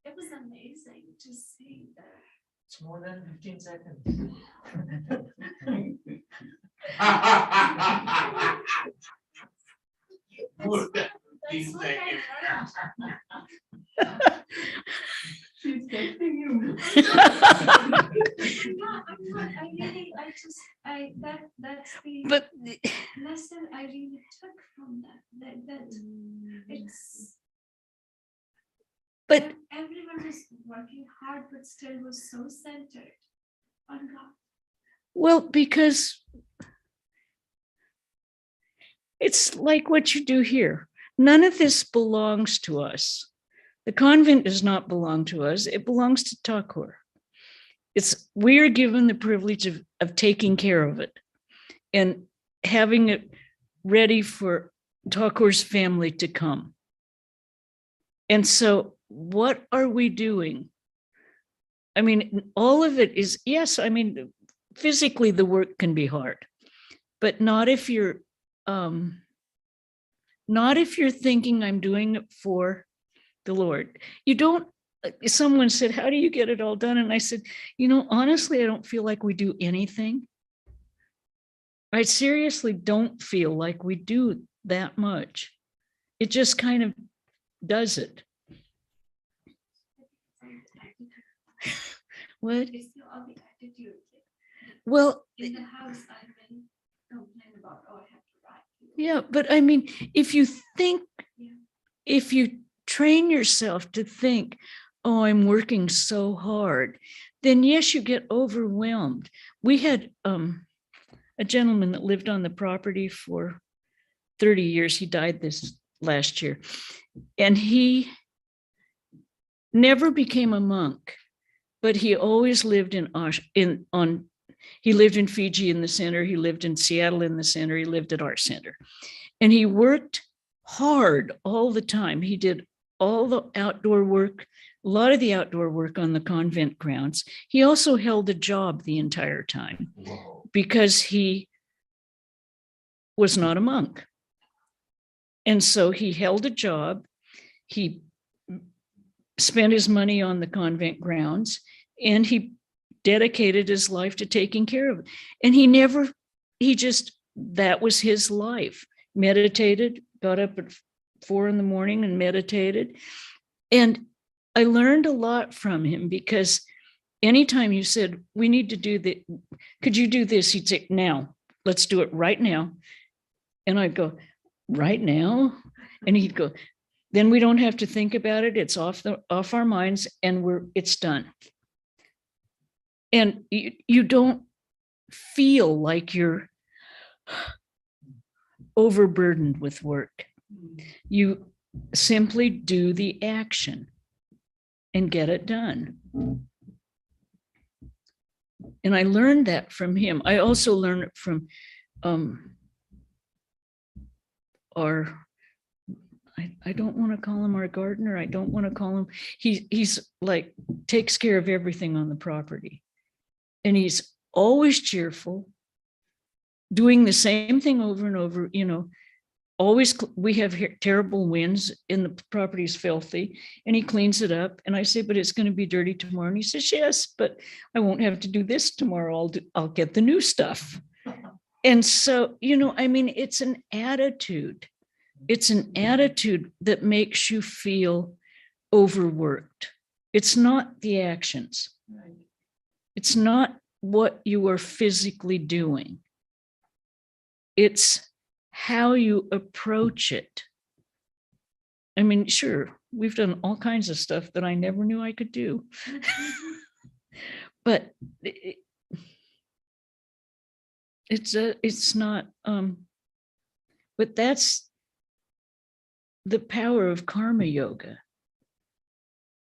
it was amazing to see that. It's more than 15 seconds. That's what I She's testing you. No, I'm not. That's the but lesson I really took from that it's. But everyone was working hard, but still was so centered on God. well, because it's like what you do here. None of this belongs to us. The convent does not belong to us. It belongs to Thakur. We are given the privilege of taking care of it and having it ready for Thakur's family to come. And so what are we doing? I mean, all of it is, yes, I mean, physically the work can be hard, but not if you're thinking I'm doing it for the Lord. You don't someone said, how do you get it all done? And I said, honestly, I don't feel like we do anything. I seriously don't feel like we do that much. It just kind of does it. What? It's still all the attitude. Well, In the house, I've been complaining about, oh, I have to write. yeah, but I mean, if you think, Yeah. if you train yourself to think, oh, I'm working so hard, then yes, you get overwhelmed. We had a gentleman that lived on the property for 30 years. He died this last year, and he never became a monk, but he always lived he lived in Fiji in the center. He lived in Seattle in the center. He lived at our center, and he worked hard all the time. He did all the outdoor work, a lot of the outdoor work on the convent grounds. He also held a job the entire time because he was not a monk. And so he held a job. He spent his money on the convent grounds, and he dedicated his life to taking care of it. And that was his life. Meditated, got up at 4 a.m. and meditated. And I learned a lot from him, because anytime you said, we need to do that, could you do this? He'd say, now, let's do it right now. And I'd go, right now? And he'd go, then we don't have to think about it. It's off our minds, and it's done. And you don't feel like you're overburdened with work. You simply do the action and get it done. And I learned that from him. I also learned it from I don't want to call him our gardener. I don't want to call him, he's like, takes care of everything on the property. And he's always cheerful, doing the same thing over and over, always, we have terrible winds and the property's filthy, and he cleans it up. And I say, but it's going to be dirty tomorrow. And he says, yes, but I won't have to do this tomorrow. I'll get the new stuff. And so, it's an attitude. It's an attitude that makes you feel overworked. It's not the actions. It's not what you are physically doing. It's how you approach it. I mean, sure, we've done all kinds of stuff that I never knew I could do. But it's not, but that's the power of karma yoga.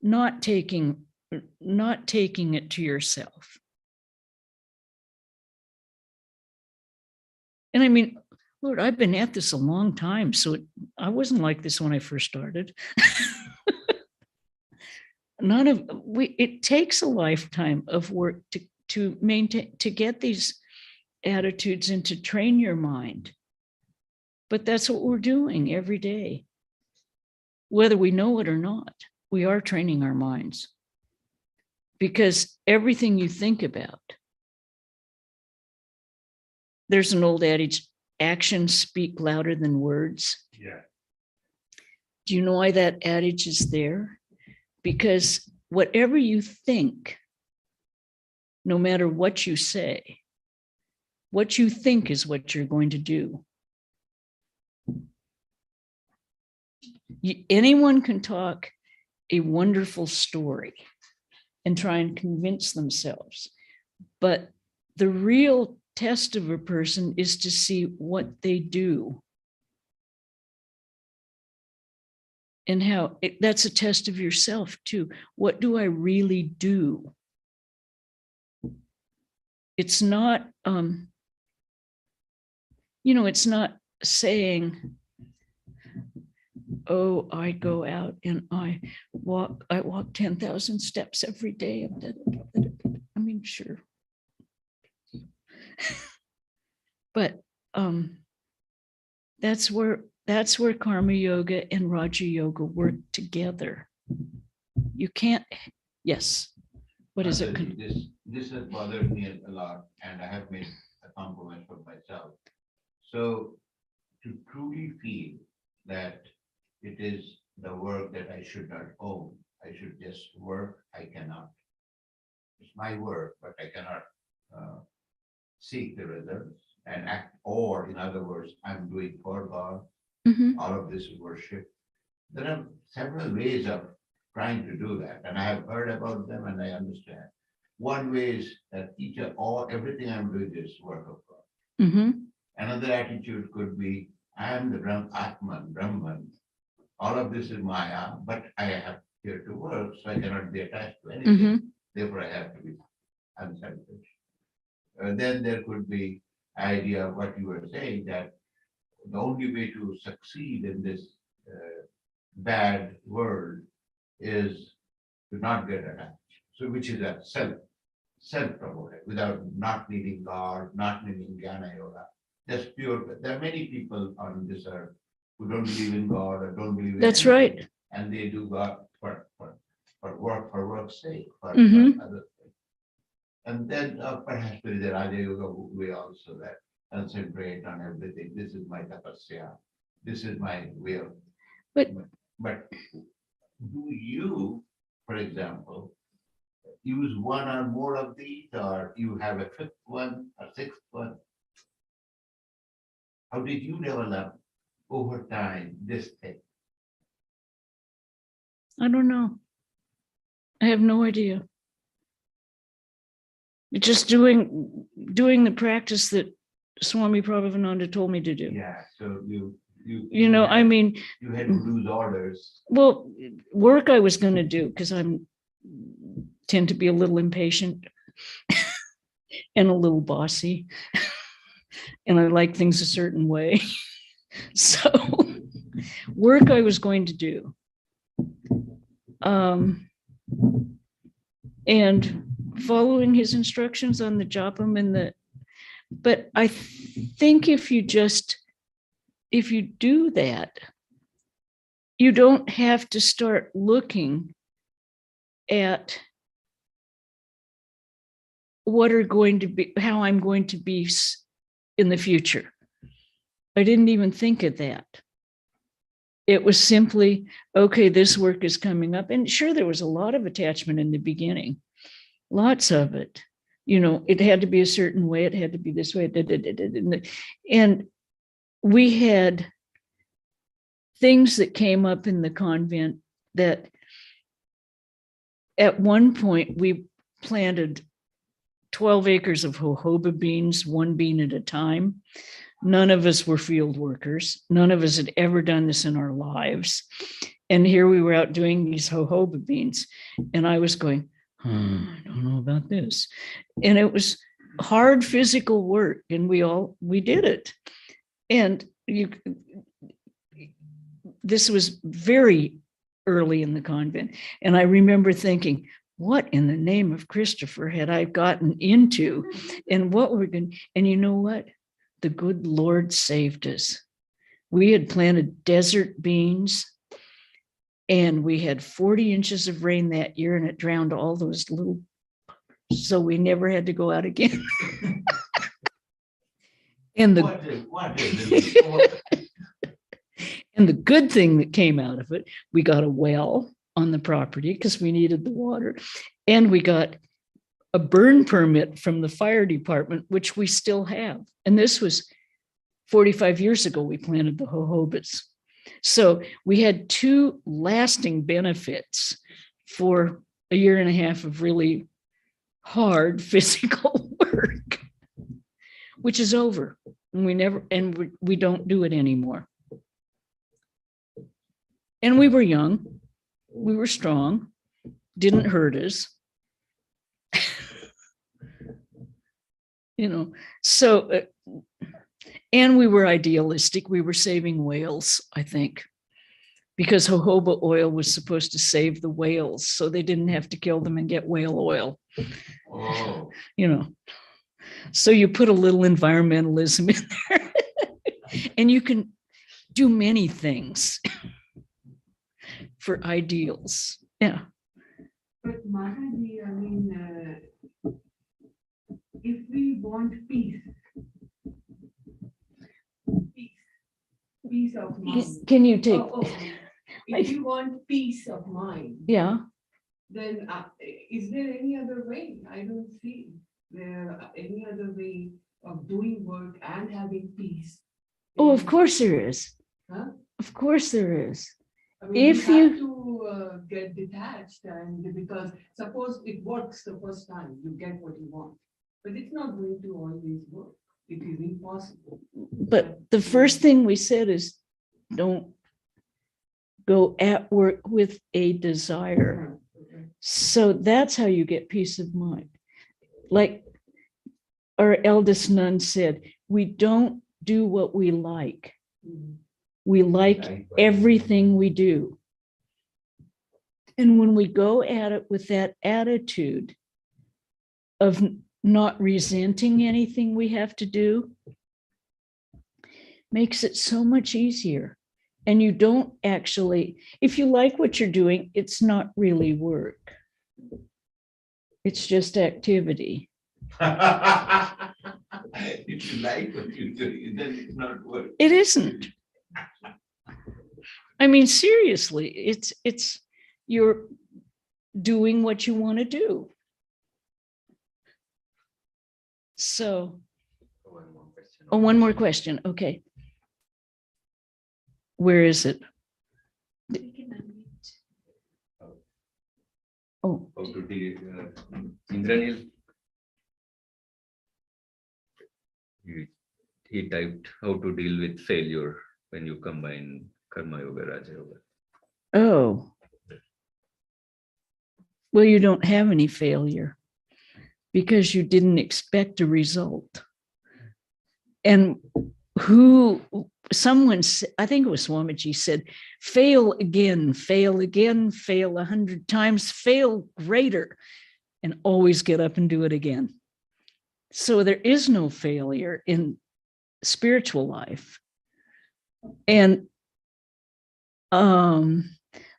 Not taking it to yourself. And I mean, Lord, I've been at this a long time, so I wasn't like this when I first started. It takes a lifetime of work to maintain, to get these attitudes and to train your mind. But that's what we're doing every day. Whether we know it or not, we are training our minds. Because everything you think about, there's an old adage, actions speak louder than words. Yeah. Do you know why that adage is there? Because whatever you think, no matter what you say, what you think is what you're going to do. Anyone can talk a wonderful story and try and convince themselves, but the real test of a person is to see what they do. And how that's a test of yourself too. What do I really do? It's not, it's not saying, oh, I go out and I walk 10,000 steps every day. I mean, sure. But that's where karma yoga and Raja yoga work together. You can't, yes. What is it? Mataji, this has bothered me a lot, and I have made a compromise for myself. So to truly feel that it is the work that I should not own, I should just work, I cannot. It's my work, but I cannot seek the results and act, or in other words, I'm doing for God, Mhm. all of this worship. There are several ways of trying to do that, and I have heard about them and I understand. One way is that everything I'm doing is work of God. Mhm. Another attitude could be, I am the Atman, Brahman. All of this is Maya, but I have here to work, so I cannot be attached to anything. Mhm. Therefore, I have to be unselfish. Then there could be idea of what you were saying, that the only way to succeed in this bad world is to not get attached. So which is a self-promoted, without not needing God, not needing Jnana Yoga. Just pure. There are many people on this earth who don't believe in God or don't believe in That's anything, right. and they do God for work's sake, for Mhm. other things. And then perhaps there is a Raja Yoga way also, that concentrate on everything. This is my tapasya. This is my will. But do you, for example, use one or more of these, or you have a fifth one or sixth one? How did you develop over time this thing? I don't know. I have no idea. Just doing the practice that Swami Prabhavananda told me to do. Yeah, so You know, I mean, you had to lose orders. well, work I was going to do because tend to be a little impatient and a little bossy, and I like things a certain way. So, work I was going to do, and following his instructions on the japam but I think if you do that, you don't have to start looking at how I'm going to be in the future. I didn't even think of that. It was simply, okay, this work is coming up. And sure, there was a lot of attachment in the beginning, lots of it. You know, it had to be a certain way. It had to be this way. And we had things that came up in the convent that at one point we planted 12 acres of jojoba beans, one bean at a time. None of us were field workers. None of us had ever done this in our lives. And here we were out doing these jojoba beans. And I was going, I don't know about this. And it was hard physical work. And we did it. And this was very early in the convent. And I remember thinking, what in the name of Christopher had I gotten into? And what we're going, and you know what? The good Lord saved us. We had planted desert beans, and we had 40 inches of rain that year, and it drowned all those little, so we never had to go out again. And and the good thing that came out of it, we got a well on the property because we needed the water, and we got a burn permit from the fire department, which we still have. And this was 45 years ago, we planted the jojobas. So we had two lasting benefits for a year and a half of really hard physical work, which is over. And we don't do it anymore. And we were young, we were strong, didn't hurt us. You know, so, and we were idealistic. We were saving whales, I think, because jojoba oil was supposed to save the whales, so they didn't have to kill them and get whale oil. Oh. You know, so you put a little environmentalism in there, and you can do many things for ideals. Yeah. But Maharaji, I mean, if we want peace, peace of mind. Can you take, If you want peace of mind, yeah, then is there any other way? I don't see there any other way of doing work and having peace. oh, of course there is. Huh? Of course there is. I mean, If you you- have to get detached, and because suppose it works the first time, you get what you want, but it's not going to always work. It is impossible. But the first thing we said is don't go at work with a desire. Okay. So that's how you get peace of mind. Like our eldest nun said, we don't do what we like. Mhm. We like Right. everything we do. And when we go at it with that attitude of not resenting anything we have to do, makes it so much easier. And you don't actually, if you like what you're doing, it's not really work. It's just activity. If you like what you do, then it's not work. It isn't. I mean, seriously, it's you're doing what you want to do. So, One more question. oh, one more question. Okay. Where is it? We can unmute. Oh, How to deal, Indranil. He typed how to deal with failure when you combine Karma Yoga, Raja Yoga. oh. Well, you don't have any failure because you didn't expect a result. And someone, I think it was Swamiji said, fail again, fail 100 times, fail greater, and always get up and do it again. So there is no failure in spiritual life. And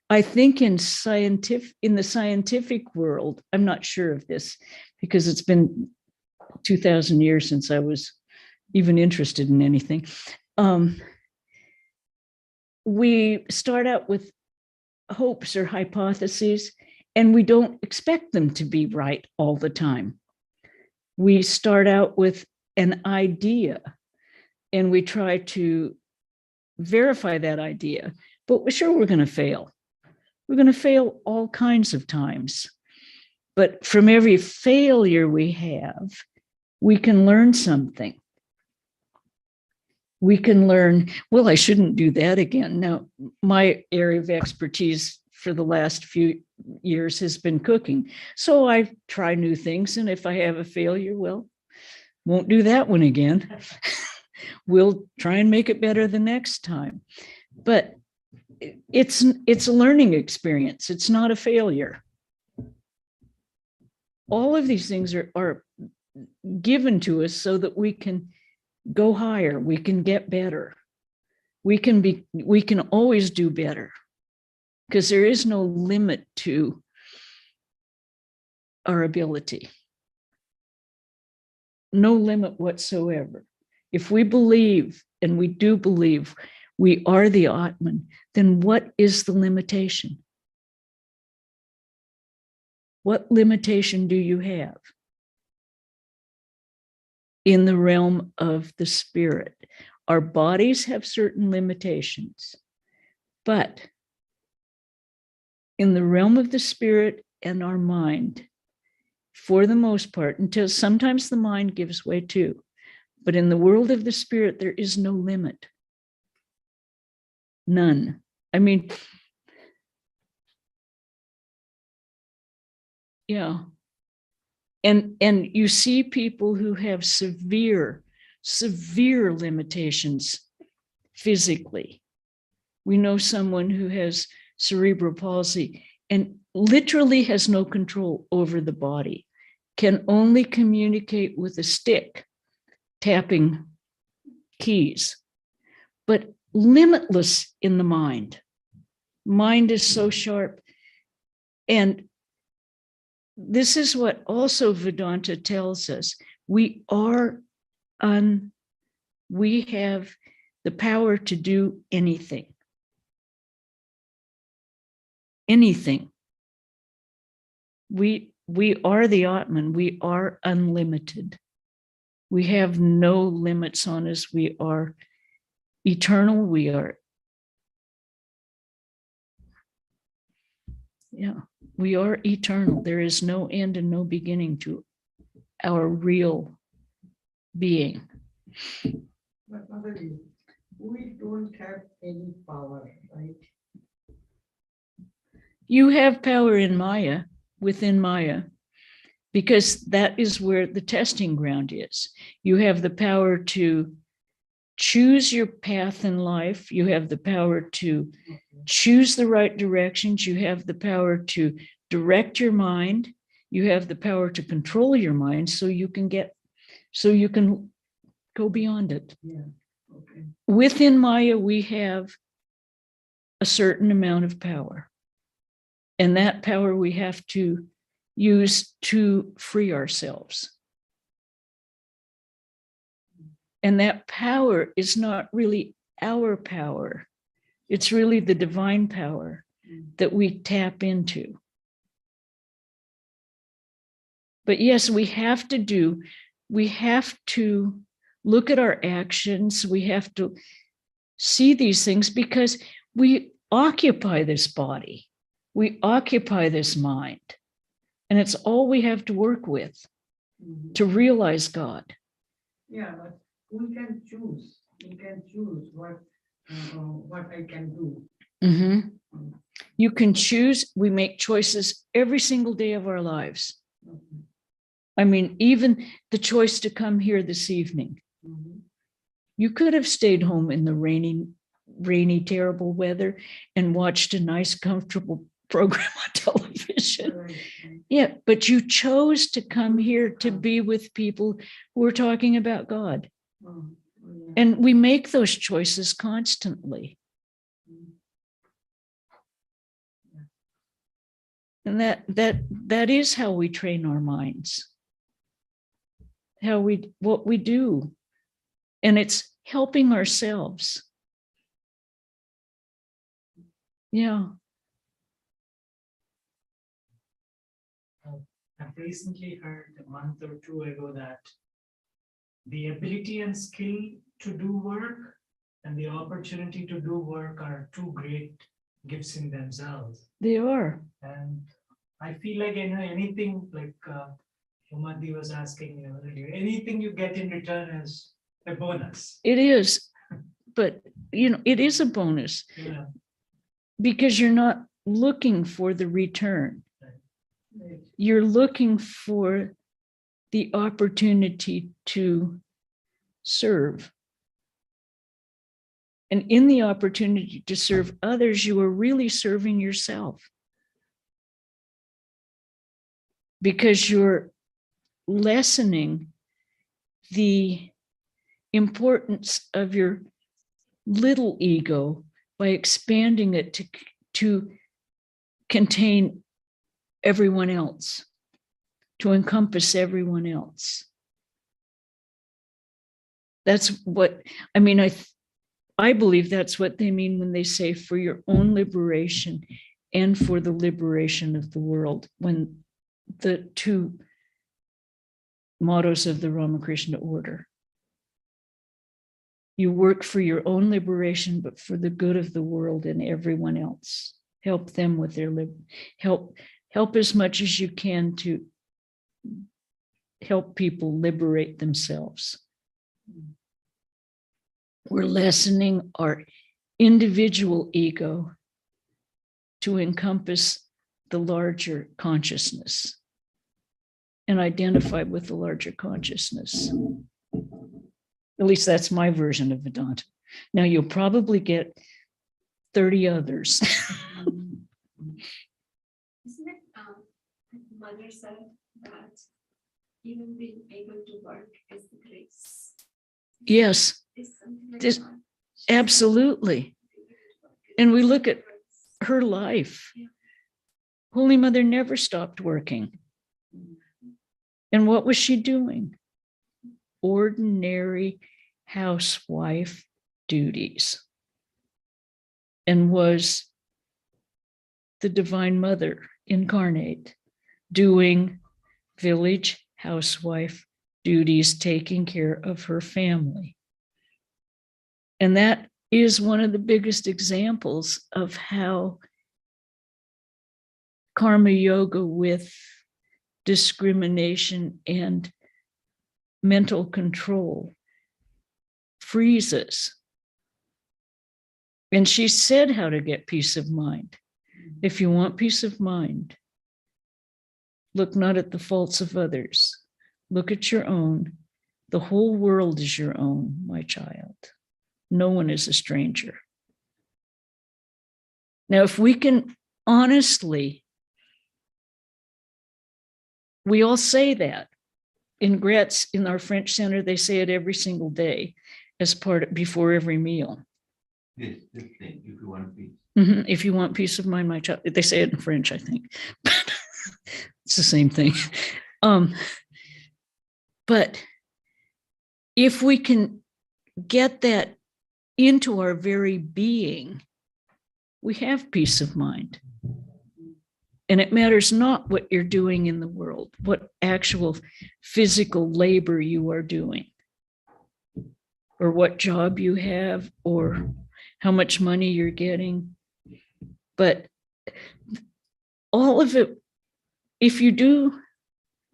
I think in the scientific world, I'm not sure of this because it's been 2000 years since I was even interested in anything. We start out with hopes or hypotheses, and we don't expect them to be right all the time. We start out with an idea, and we try to verify that idea, but we're sure we're going to fail. We're going to fail all kinds of times. But from every failure we have, we can learn something. We can learn, well, I shouldn't do that again. Now, my area of expertise for the last few years has been cooking. So I try new things. And if I have a failure, well, won't do that one again. We'll try and make it better the next time. But it's a learning experience. It's not a failure. All of these things are given to us so that we can go higher, we can get better. We can always do better because there is no limit to our ability. No limit whatsoever. If we believe, and we do believe, we are the Atman, then what is the limitation? What limitation do you have? In the realm of the spirit, our bodies have certain limitations, but in the realm of the spirit and our mind, for the most part, until sometimes the mind gives way too, but in the world of the spirit, there is no limit. None. I mean, yeah. And you see people who have severe limitations physically. We know someone who has cerebral palsy and literally has no control over the body, can only communicate with a stick, tapping keys, but limitless in the mind. Mind is so sharp. And this is what also Vedanta tells us. We have the power to do anything. Anything. We are the Atman. We are unlimited. We have no limits on us. We are eternal. We are, we are eternal. There is no end and no beginning to our real being. But Motherji, we don't have any power, right? You have power in Maya, within Maya, because that is where the testing ground is. You have the power to choose your path in life. You have the power to choose the right directions. You have the power to direct your mind. You have the power to control your mind so you can go beyond it. Yeah, okay. Within Maya, we have a certain amount of power. And that power we have to use to free ourselves. And that power is not really our power. It's really the divine power that we tap into. But yes, we have to look at our actions. We have to see these things because we occupy this body. We occupy this mind. And it's all we have to work with to realize God. Yeah, but we can choose. We can choose what I can do. Mm-hmm. You can choose. We make choices every single day of our lives. Okay. I mean, even the choice to come here this evening. You could have stayed home in the rainy, terrible weather and watched a nice, comfortable program on television. Right. Yeah, but you chose to come here to be with people who are talking about God. Oh, yeah. And we make those choices constantly. And that is how we train our minds. What we do. And it's helping ourselves. Yeah. I've recently heard a month or two ago that the ability and skill to do work and the opportunity to do work are two great gifts in themselves. They are. And I feel like, anything like Umadi was asking earlier, anything you get in return is a bonus. It is. But, it is a bonus Yeah. because you're not looking for the return. Right. You're looking for the opportunity to serve. And in the opportunity to serve others, you are really serving yourself. Because you're lessening the importance of your little ego by expanding it to contain everyone else, to encompass everyone else. That's what, I believe that's what they mean when they say for your own liberation and for the liberation of the world, when the two mottos of the Ramakrishna order. You work for your own liberation, but for the good of the world and everyone else. Help them with their help as much as you can to help people liberate themselves. We're lessening our individual ego to encompass the larger consciousness and identify with the larger consciousness. At least that's my version of Vedanta. Now you'll probably get 30 others. Isn't it, Mother said that even being able to work is the grace? Yes, Is something like This- that. absolutely. And we look at her life. Yeah. Holy Mother never stopped working. And what was she doing? Ordinary housewife duties. And was the Divine Mother incarnate doing village housewife duties, taking care of her family. And that is one of the biggest examples of how karma yoga with discrimination and mental control frees us. And she said how to get peace of mind. If you want peace of mind, look not at the faults of others, look at your own. The whole world is your own, my child. No one is a stranger. Now, if we can honestly, we all say that. In Gretz, in our French center, they say it every single day as part of, before every meal. This thing, if you want peace. If you want peace of mind, my child, they say it in French, I think. It's the same thing. But if we can get that into our very being, we have peace of mind. And it matters not what you're doing in the world, what actual physical labor you are doing, or what job you have, or how much money you're getting. But all of it, if you do,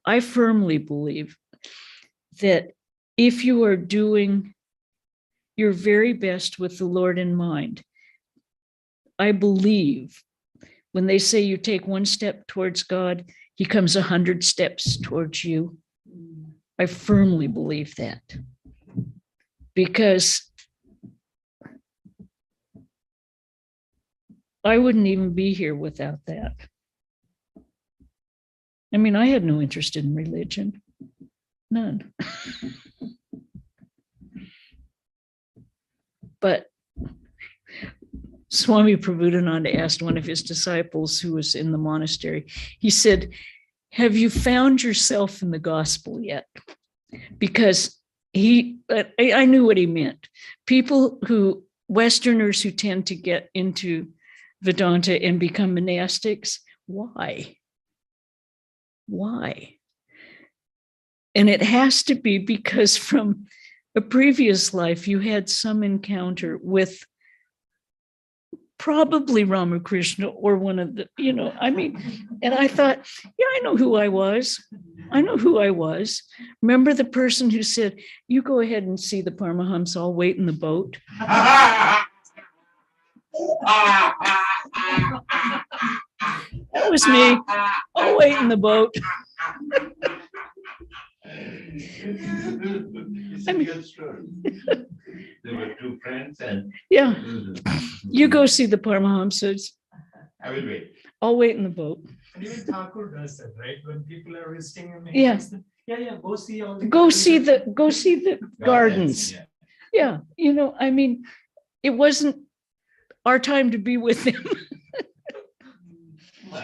I firmly believe that if you are doing your very best with the Lord in mind, I believe when they say you take one step towards God, he comes 100 steps towards you. I firmly believe that. Because I wouldn't even be here without that. I mean, I had no interest in religion, none. But Swami Prabhupada asked one of his disciples who was in the monastery, he said, have you found yourself in the gospel yet? Because I knew what he meant. People who, Westerners who tend to get into Vedanta and become monastics, why? Why? And it has to be because from a previous life, you had some encounter with probably Ramakrishna or one of the, and I thought, yeah, I know who I was. I know who I was. Remember the person who said, you go ahead and see the Paramahamsa, I'll wait in the boat. That was me. I'll wait in the boat. It's a good story. There were two friends and. Yeah. You go see the Paramahamsas. I will wait. I'll wait in the boat. And even Thakur does that, right? When people are visiting him, Yeah. Go see all the Go see the gardens. Yeah. Yeah. It wasn't our time to be with him.